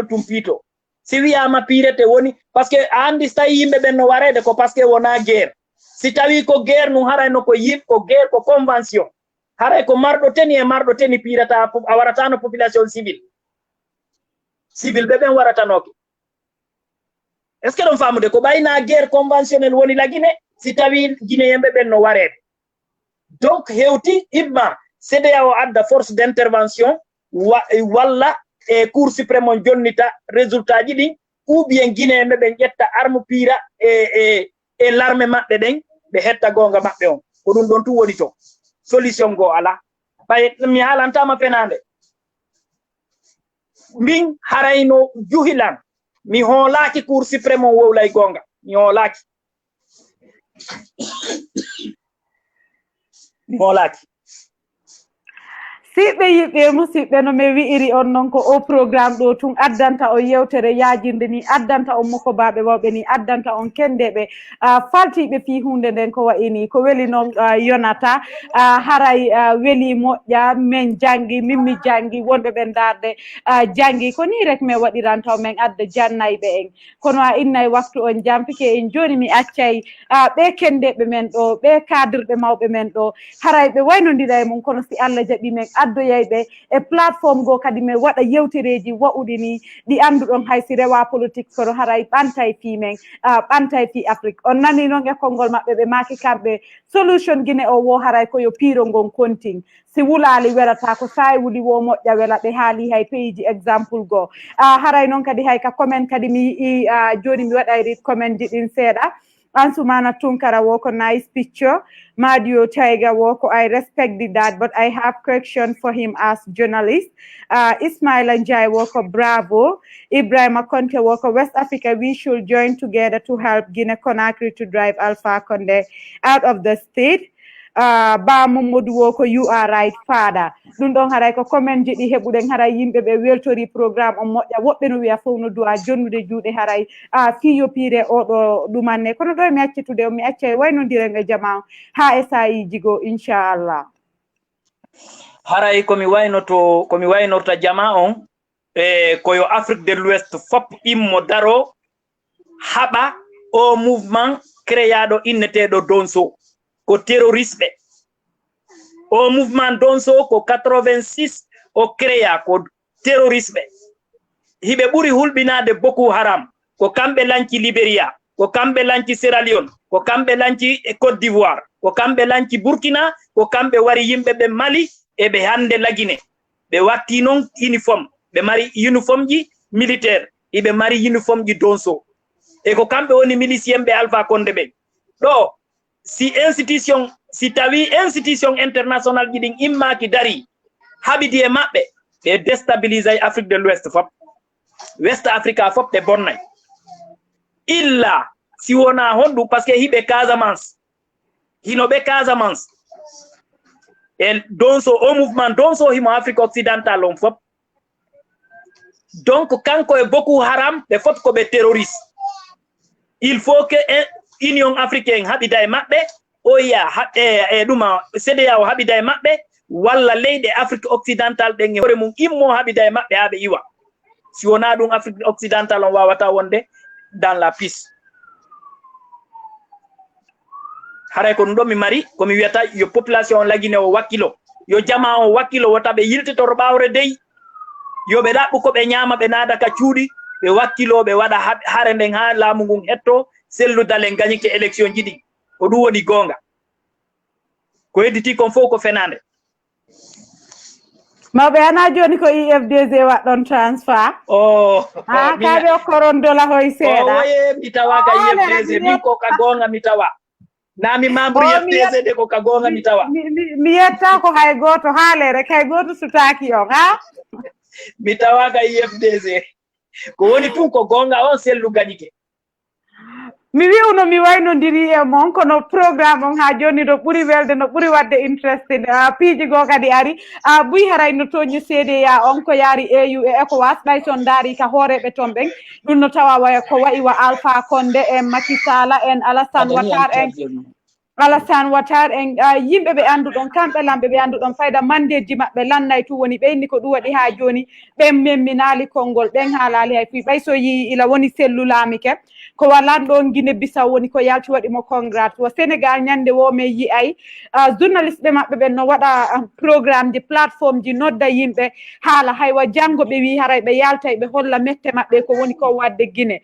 Speaker 4: tum pito si wi'ama pirete woni parce que andi stay yimbe ben no warede ko parce que wona guerre si tawi ko guerre nu haray no ko yib ko guerre ko convention haray ko mardo teni pirata a warata no population civil be ben warata noki est ce que don famude ko bayna guerre conventionnel woni lagine si tawi guinéen ben no warede donc hewti ibma CEDEAO adda force d'intervention walla cour suprême on jonnita résultat ji din ou bien guinéen ben jetta arme pira e l'armée mabbe den be hetta gonga mabbe on ko dum don tu woni to solution go ala bay mi halantama fenande min harayno juhilan mi holaki cour suprême on wowlay gonga mi holaki
Speaker 2: siɓɓe yiɓɓe musidɓe no mi wi'iri on noon ko o programme ɗo tun addanta on yewtere yajinde ni addanta on mokobaɓe wawɓe ni addanta on kendeɓe faltiɓe fi hunde nden ko wayini ko weli noon yonata haray weli moƴƴa min mi janggi wonɓe ɓe darde janggi ko ni rek min waɗiran taw min adda jannayɓe en kono a innay waktu on jampike en joni mi accay ɓe kendeɓe men ɗo ɓe cadreɓe mawɓe men ɗo haray ɓe waynodira e mum kono si Allah jaɓi men addoyayɓe e plateforme go kadi min waɗa yewtereji wa'uɗi ni ɗi anduɗon haysi rewa politique kono haray ɓantay fi men ɓantay fi Afrique on nani noon e konngol maɓɓe ɓe maki kamɓe solution guine o wo haray koyo piiro ngon konting si wulali welata ko sayi wuli wo moƴƴa wela ɓe haali hay pays exemple go haray noon kadi hay ka comment kadi mi yii joni mi waɗayri comment ji ɗin seeɗa Ansumana Tunkara Woko, nice picture. Madio Tiger Woko, I respect that, but I have question for him as journalist. Ismail Njai Woko, bravo. Ibrahim Akonte Woko, West Africa, we should join together to help Guinea-Conakry to drive Alpha Conde out of the state. Ba Mamadou Woko, you are right, father. Ɗum ɗon haray ko comment ji ɗi heɓuɗen haray yimɓe ɓe weltori programme on moƴƴa woɓɓe no wiya fof no duwa jonnude juuɗe haray fiyopire oɗo ɗumanne kono ɗo mi accitude mi acca waynodiren e jama ha e sayiji go inchallah
Speaker 4: haray komi waynorta jama on koyo Afrique de l'Ouest fop immo daro haɓa o mouvement créaɗo inneteɗo Donso ko terroriste o mouvement Donso ko 86 o créa ko terroriste hiɓe ɓuri hulɓinade Boko Haram ko kamɓe lanci Libéria ko kamɓe lanci Sierra Leone ko kamɓe lanci Côte d'Ivoire ko kamɓe lanci Burkina ko kamɓe wari yimɓe ɓe Mali e ɓe hande lagine ɓe watti noon uniforme ɓe mari uniforme ji militaire iɓe mari uniforme ji Donso e ko kamɓe woni milicien ɓe Alpha Condé ɓe ɗo si tawi institution international ji ɗin immaki dari haɓidi e maɓɓe ɓe déstabiliser Afrique de l'Ouest fop West Africa fop ɓe bonnay illa si wona honɗum par ce que hiɓe Casamance hinoɓe Casamance e Donso o mouvement Donso himo Afrique occidentale on fop donc kanko e Boko Haram ɓe fop koɓe terroriste il faut que Union africaine haɓida e maɓɓe o yiya e ɗuma CEDEAO haɓida e maɓɓe walla leyɗe Afrique occidentale ɗen e hoore mum immo haɓida e maɓɓe ha ɓe iwa si wona ɗum Afrique occidentale on wawata wonde dans la piste haray ko ɗum ɗo mi mari komi wiyata yo population lagine o wakkilo yo jama o wakkilo wota ɓe yiltitoro ɓawre dey yoɓe ɗaɓɓu ko ɓe ñama ɓe naada ka cuuɗi ɓe wakkilo ɓe waɗa hare nden ha laamu ngun hetto selludalen gañike élection ji ɗi ko ɗum woni gonga ko hedditi kon fof ko fenande
Speaker 2: mawɓe ana joni ko IFDG waɗɗon transfert kaɓe o korondola hoy seeɗa
Speaker 4: oye mi tawa ka IFDG min ko ka gonga mi tawa nami membre IFDG de ko ka gonga mi tawa
Speaker 2: mi yetta ko hay goto haalere kay goto sutaki on ha
Speaker 4: mi tawa ka IFDG ko woni tun ko gonga on sellu gañike
Speaker 2: mi wi'uno mi waynodiri e mon kono programme on ha joni no ɓuri welde no ɓuri wadde interested piiji goo kadi ari buy haray no toñi CEDEA on ko yaari AU e ECOWAS ɗay son daari ka hooreɓe ton ɓen ɗum no tawa waya ko wayi wa Alpha Condé en Macky Sall en Alassane Ouattara en yimɓe ɓe annduɗon kamɓe lamɓe ɓe annduɗon fayda mandeji maɓɓe lannay tu woni ɓeyni ko ɗum waɗi ha joni ɓen memminali konngol ɓen haalali hay fuy ɓay so yi ila woni sellulaamike ko walan ɗon Guinée Bissau woni ko yalti waɗimo congrate wo Sénégal ñande wo me yi ay journaliste ɓe maɓɓe ɓen no waɗa programme ji plateforme ji nodda yimɓe haala haywa janngo ɓe wi haray ɓe yaltay ɓe holla mette maɓɓe ko woni ko wadde Guinée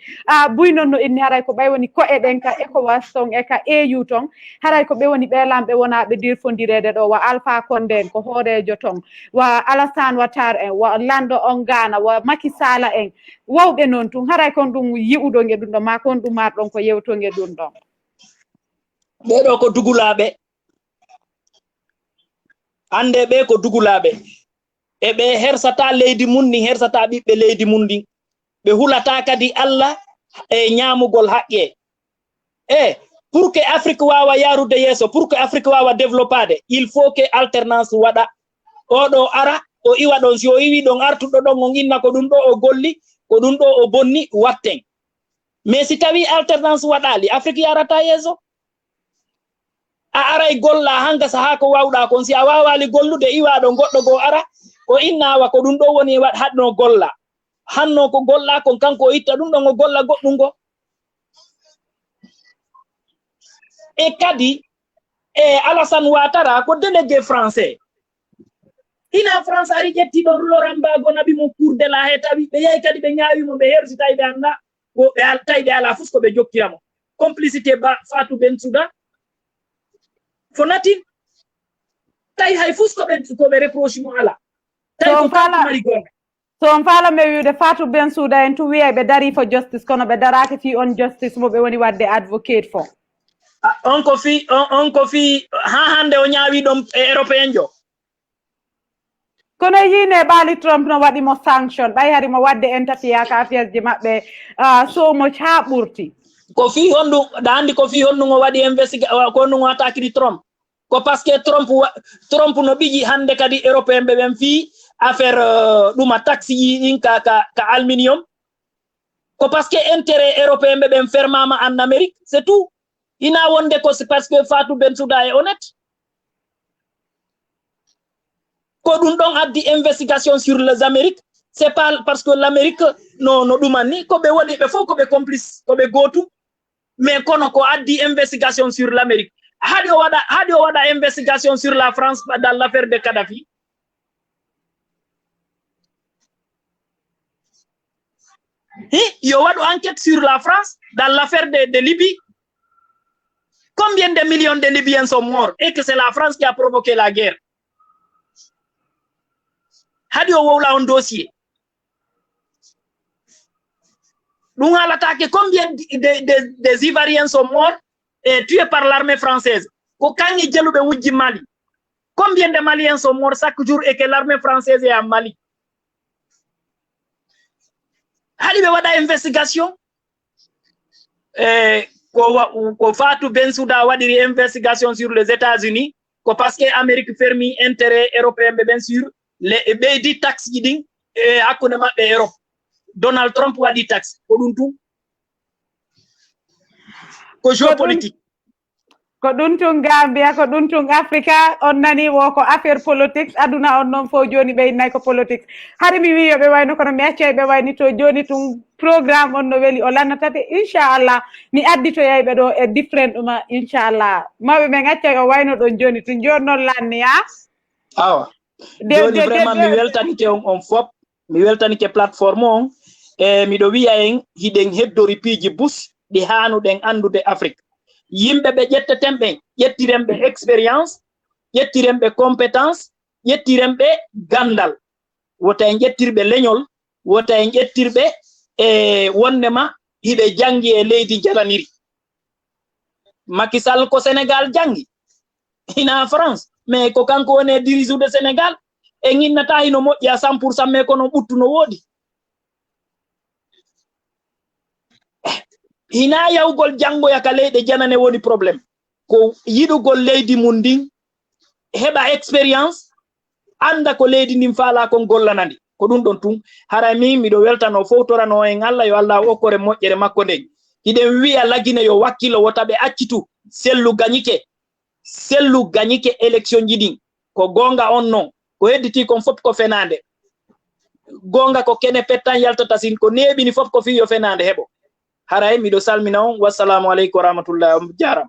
Speaker 2: buy noon no inni haray ko ɓay woni ko'e ɗen ka ECOWAS ton e ka AU ton haray ko ɓe woni ɓe lamɓe wonaɓe dirfondirede ɗo wa Alpha Condé en ko hoorejo ton wa Alassane Ouattara en wa Lando on Ghana wa Macky Sall en wawɓe noon tun haray kon ɗum yi'uɗo nge ɗum ɗo ma kon ɗum marɗon ko yewtonge ɗum ɗon
Speaker 4: ɓeɗo ko dugulaɓe ande ɓe ko dugulaɓe e ɓe hersata leydi mum ndin hersata ɓiɓɓe leydi mum ndin ɓe hulata kadi Allah e ñamugol haqqe pour que Afrique wawa yarude yeso pour que Afrique wawa développade il faut que alternance waɗa oɗo ara o iwa ɗon si o iwi ɗon artuɗo ɗon o inna ko ɗum ɗo o golli ko ɗum ɗo o bonni watten mais si tawi alternance waɗali Afrique yarata yeso a aray golla hanga saha ko wawɗa kon si a wawali gollude iwaɗo goɗɗo go ara o innawa ko ɗum ɗo woni waɗ hadno golla hanno ko golla kon kanko o itta ɗum ɗon o golla goɗɗum go e kadi Alassane Ouattara ko délégué français hina France ari ƴetti ɗon Laurent Gbagbo naɓi mo cour de la he tawi ɓe yehi kadi ɓe ñaawimo ɓe hersi tawi ɓe anda ko ɓe tawi ɓe ala fus ko ɓe jokkiramo complicité Fatou Bensouda fo natin tawi hay fus ko ɓe reproche mo ala tawi ko mari gonga
Speaker 2: so on faalame wiwde Fatou Bensouda en tu wiya ɓe dari fo justice kono ɓe daraki fi on justice mo ɓe woni wadde advocate fo
Speaker 4: on ko fi ha hande o ñaawi ɗon e européen jo
Speaker 2: kono yine ɓaali Trump no waɗi mo sanction ɓay hari mo wadde entafia ka affaire ji maɓɓe so much ha ɓurti
Speaker 4: ko fi honɗum ɗa andi ko fi honɗum o waɗi investigation ko honɗum o attaquiri Trump ko par ce que Trump no ɓiji hande kadi européen ɓe ɓen fi affaire ɗuma taxe yi ɗin ka aluminium ko par ce que intérêt européen ɓe ɓen fermama en Amérique c'est tout ina wonde ko c'est parce que Fatou Bensouda est honnête ko dum don addi investigation sur les Amériques. C'est pas parce que l'Amérique no dumani ko be woni be fo ko be complice ko be gotu, mais kono ko addi investigation sur l'Amérique. Hadi o wada investigation sur la France dans l'affaire de Kadhafi. Yo wado enquête sur la France dans l'affaire de Libye. Combien de millions de Libyens sont morts et que c'est la France qui a provoqué la guerre? Hadi o wowla un dossier. Nous allons attaquer combien des Ivoiriens sont morts et tués par l'armée française. Combien de Maliens sont morts chaque jour et que l'armée française est en Mali? Hadi be wada investigation. Ko Fatou Bensouda wadiri investigation sur les États-Unis, ko parce que Amérique fermi intérêt européen bien sûr les beidi taxe giding e akune mabbe Europe. Donald Trump wadi taxe ko dum tout ko géopolitique
Speaker 2: ko ɗum tun Gambia ko ɗum tun Africa on nani wo ko affaire politique aduna on non fo joni ɓeynay ko politique hari mi wi yoɓe wayno kono mi acca ɓe wayni to joni tun programme on no weli o lannatate inchallah mi addito yayɓe ɗo e different ɗuma inchallah mawɓe men accay o wayno ɗon joni tun joni noon lanni
Speaker 4: awa joni vraiment mi weltanike on fop mi weltanike plateforme on e miɗo wiya en hiɗen heddori piiji bus ɗi hanuɗen andude Afrique. Yimɓe ɓe ƴettetemɓe ƴettiren ɓe expérience, ƴettiren ɓe compétence, ƴettiren ɓe gandal, wota en ƴettirɓe leñol, wota en ƴettirɓe e wondema hiɓe jangi e leydi jalaniri. Macky Sall ko Sénégal jangi ina France, mais ko kanko woni dirisude Sénégal e ginnata hino moƴƴi à 100% mais kono ɓuttu no woodi. Hina yawgol jangoya ka leyɗe janane woni probléme ko yiɗugol leydi mum ndin heɓa expérience anda ko leydi ndin faala kon gollanandi ko ɗum ɗon tun hara min miɗo weltano fowtorano en Allah yo Allah okkore moƴƴere makko nden hiɗen wiya lagine yo wakkilo wota ɓe accitu sellu gañike élection ji ɗin ko gonga on non ko hedditi kon fop ko fenande gonga ko kene pettan yaltata sin ko neɓini fop ko fi yo fenande heɓo haray miɗo salmina on wassalamu aleykum wa rahmatullahi wa jaram.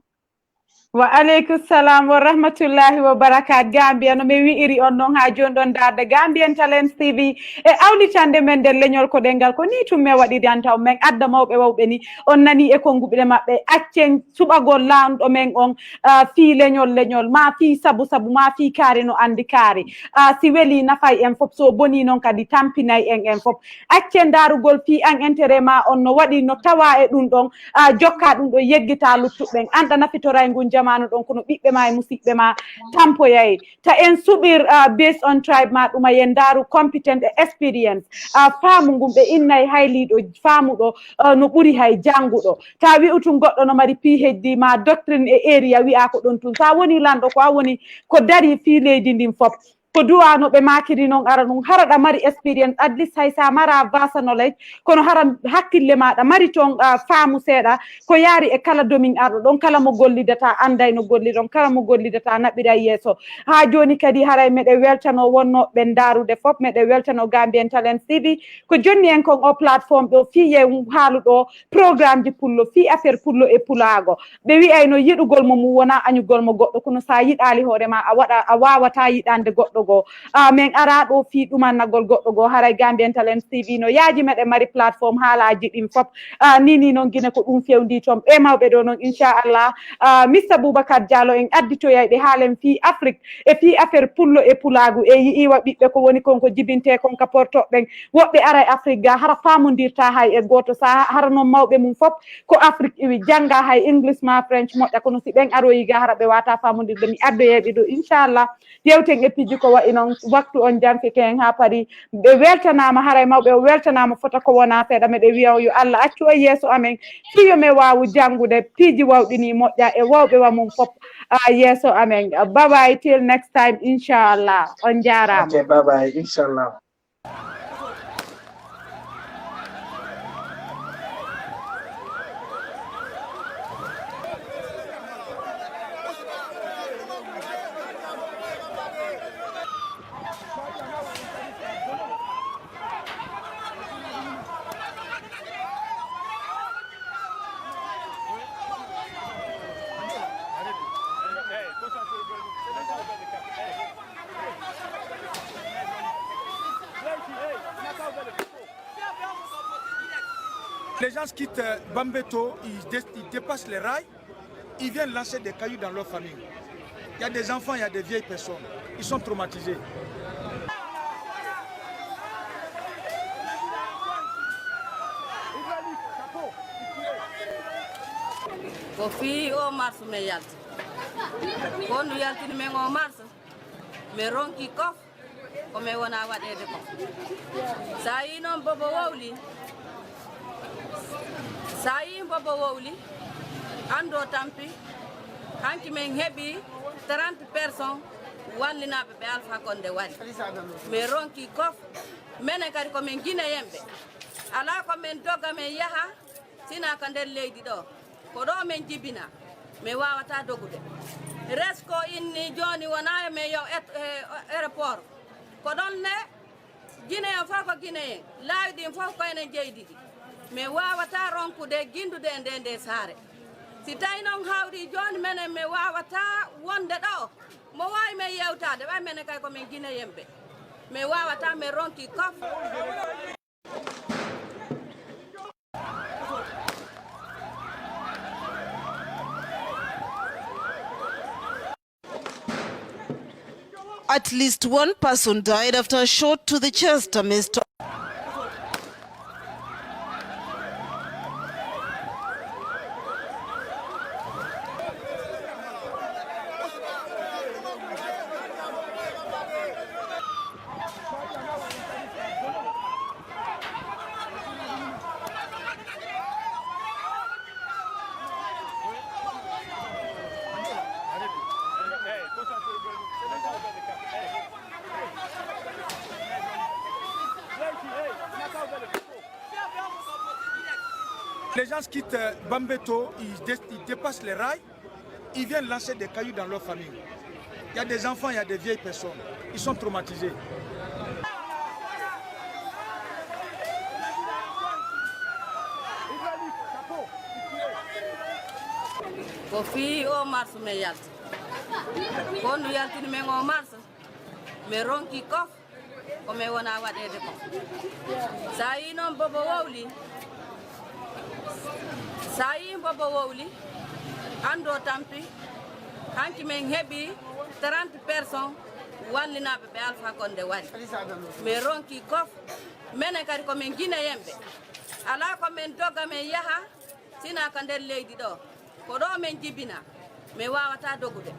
Speaker 2: Wa aleykum salam wa rahmatullahi wa barakat. Gambia no mi wi'iri on noon ha joni ɗon darde Gambian Talents TV e awlitande men nder leñol ko ɗengal ko ni tum me waɗi dantaw men adda mawɓe wawɓe ni on nani e konguɓe maɓɓe accen suɓagol laamɗo men on fi leñol ma fi sabu ma fi kaari no andi kaari si weli nafay en fop so boni noon kadi tampinay en fop accen darugol fi an intérêt ma on no waɗi no tawa e ɗum ɗon jokka ɗum ɗo yeggita luttuɓen anɗa nafitoray ngun jamanu ɗon kono ɓiɓɓe ma e musidɓe ma tampoyay ta en suɓir based on tribe ma ɗuma yen daru competent e experience faamu ngum ɓe innay hayliɗo faamuɗo no ɓuri hay janguɗo ta wi'utum goɗɗo no mari PhD ma doctrine e area wi'a ko ɗon tun sa woni lanɗo ko a woni ko dari fi leydi ndin fop ko duwano ɓe makiri noon ara ɗum haraɗa mari expérience at least hay sa mara vasa knowledge kono hara hakkille maɗa mari toon faamu seeɗa ko yaari e kala domin arɗo ɗon kala mo gollidata anday no golli ɗon kala mo gollidata naɓɓiray yeeso ha joni kadi haray meɗe weltano wonnoɓe darude foof meɗe weltano Gambian Talents TV ko jonni en kon o plateforme ɗo fiye haaluɗo programme ji pullo fi affaire pullo e pulago ɓe wi'ayno yiɗugol mo mum wona añugol mo goɗɗo kono sa yiɗali hoorema a wawata yiɗande goɗɗo men ara ɗo fi ɗumannagol goɗɗo go haray Gambian Talents TV no yaaji meɗe mari plateforme haalaji ɗin fop nini noon guine ko ɗum fewndi toon ɓe mawɓe ɗo noon inchallah Mr Boubacar Diallo en additoyay ɓe haalen fi Afrique e fi affaire pullo e pulagu e yiiwa ɓiɓɓe ko woni kon ko jibinte kon ka portoɓen woɓɓe aray Afrique ga hara famodirta hay e goto sa hara noon mawɓe mum fop ko Afrique iwi jangga hay English ma French moƴƴa kono si ɓen aroyi ga hara ɓe wata famodirde mi addoyeɓe ɗo inchallah yewten e piji ko wayi noon waktu on jamfike en ha paari ɓe weltanama haray mawɓe o weltanama fota ko wona seeɗa meɗe wiya yo Allah accu e yeeso amen fiyo me wawu jangude piiji wawɗini moƴƴa e wawɓe wa mum fop yeeso amen bye bye till next time inchallah on jarama.
Speaker 4: Okay, bye bye inchallah.
Speaker 9: Les gens quittent Bambeto, ils dépassent les rails, ils viennent lancer des cailloux dans leur famille. Il y a des enfants, il y a des vieilles personnes. Ils sont traumatisés.
Speaker 10: ko fi o mars me yalti ko ndu yaltini men o mars mi ronki kof ko mi wona waɗede ko sa yi noon bobo wowli sa yi bobo wowli ando tampi hanki men heeɓi 30 personnes wallinaɓe ɓe Alpha Condé waɗi mi ronki kof menen kadi komin guineyemɓe ala komin dogga men yaaha sina ko nder leydi ɗo ko ɗo men jibina mi wawata dogude resko inni joni wona mi yow aéroport ko ɗon ne guinéen fof ko guinéen laawi ɗin fof koyenen jeydiɗi mi wawata ronkude guindude e nde saare si tawi noon hawri joni menen mi wawata wonde ɗo mo wawi men yewtade ɓay menen kay komin guinéenɓe mi wawata mi ronki kof.
Speaker 5: At least one person died after a shot to the chest amidst
Speaker 9: Les gens quittent Bambeto, ils dépassent les rails, ils viennent lancer des cailloux dans leur famille. Il y a des enfants, il y a des vieilles personnes. Ils sont traumatisés.
Speaker 10: ko fi o mars me yalti ko ndu yaltini men o mars mi ronki kof ko mi wona waɗede ko sa yi noon bobo wowli ando tampi hanki men heeɓi 30 personnes wallinaɓe ɓe Alpha Condé waɗi mi ronki kof menen kadi komin guineyemɓe ala komin dogga men yaaha sina ko nder leydi ɗo ko ɗo men jibina mi wawata dogude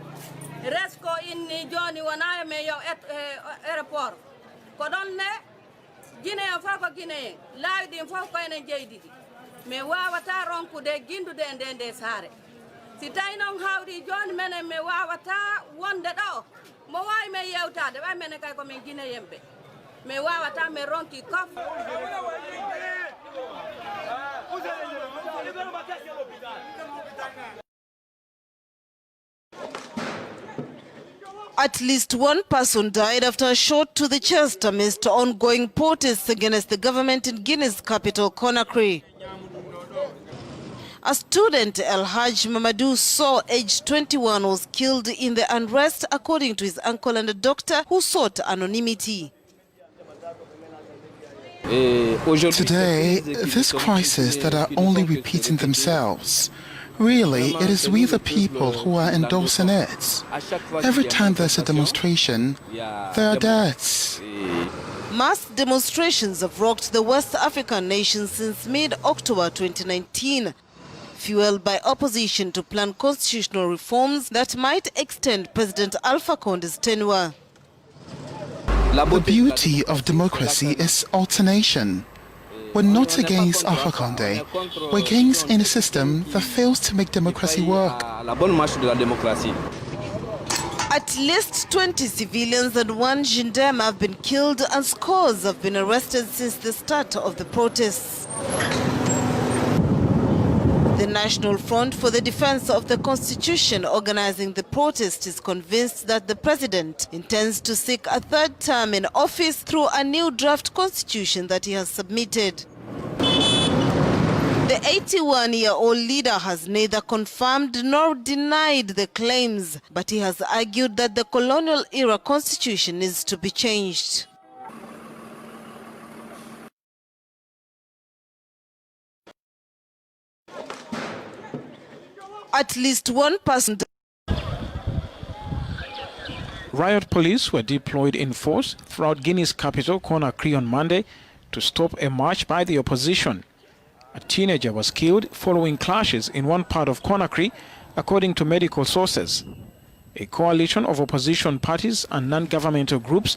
Speaker 10: resko inni joni wona mi yow aéroport ko ɗon ne guinéen fof ko guinéen laawi ɗin fof koyenen jeydiɗi mi wawata ronkude guindude e nde saare si tawi noon hawri joni menen mi wawata wonde ɗo mo wawi men yewtade ɓay menen kay komin guineyemɓe mi wawata mi ronki kof.
Speaker 5: At least one person died after a shot to the chest amidst ongoing protests against the government in Guinea's capital, Conakry. A student, El Haj Mamadou Sow, aged 21, was killed in the unrest, according to his uncle and a doctor who sought anonymity.
Speaker 6: Today, this crisis that are only repeating themselves. Really, it is we the people who are endorsing it. Every time there's a demonstration, there are deaths.
Speaker 5: Mass demonstrations have rocked the West African nation since mid-October 2019, fueled by opposition to planned constitutional reforms that might extend President Alpha Condé's tenure.
Speaker 6: The beauty of democracy is alternation. We're not against Alpha Condé. We're against any system that fails to make democracy work.
Speaker 5: At least 20 civilians and one gendarme have been killed and scores have been arrested since the start of the protests. The National Front for the Defense of the Constitution organizing the protest is convinced that the president intends to seek a third term in office through a new draft constitution that he has submitted. The 81-year-old leader has neither confirmed nor denied the claims, but he has argued that the colonial-era constitution needs to be changed. At least one person.
Speaker 11: Riot police were deployed in force throughout Guinea's capital, Conakry, on Monday to stop a march by the opposition. A teenager was killed following clashes in one part of Conakry, according to medical sources. A coalition of opposition parties and non-governmental groups,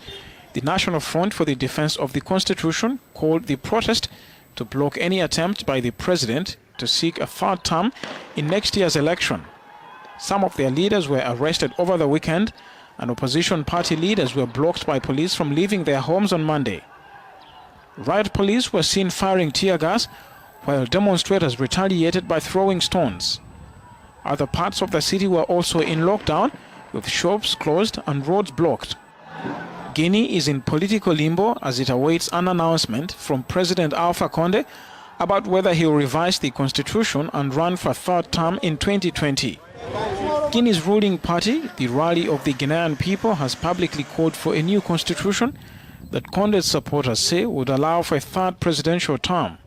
Speaker 11: the National Front for the Defense of the Constitution, called the protest to block any attempt by the president to seek a third term in next year's election. Some of their leaders were arrested over the weekend, and opposition party leaders were blocked by police from leaving their homes on Monday. Riot police were seen firing tear gas, while demonstrators retaliated by throwing stones. Other parts of the city were also in lockdown, with shops closed and roads blocked. Guinea is in political limbo as it awaits an announcement from President Alpha Condé about whether he will revise the constitution and run for a third term in 2020. Guinea's ruling party, the Rally of the Guinean People, has publicly called for a new constitution that Condé's supporters say would allow for a third presidential term.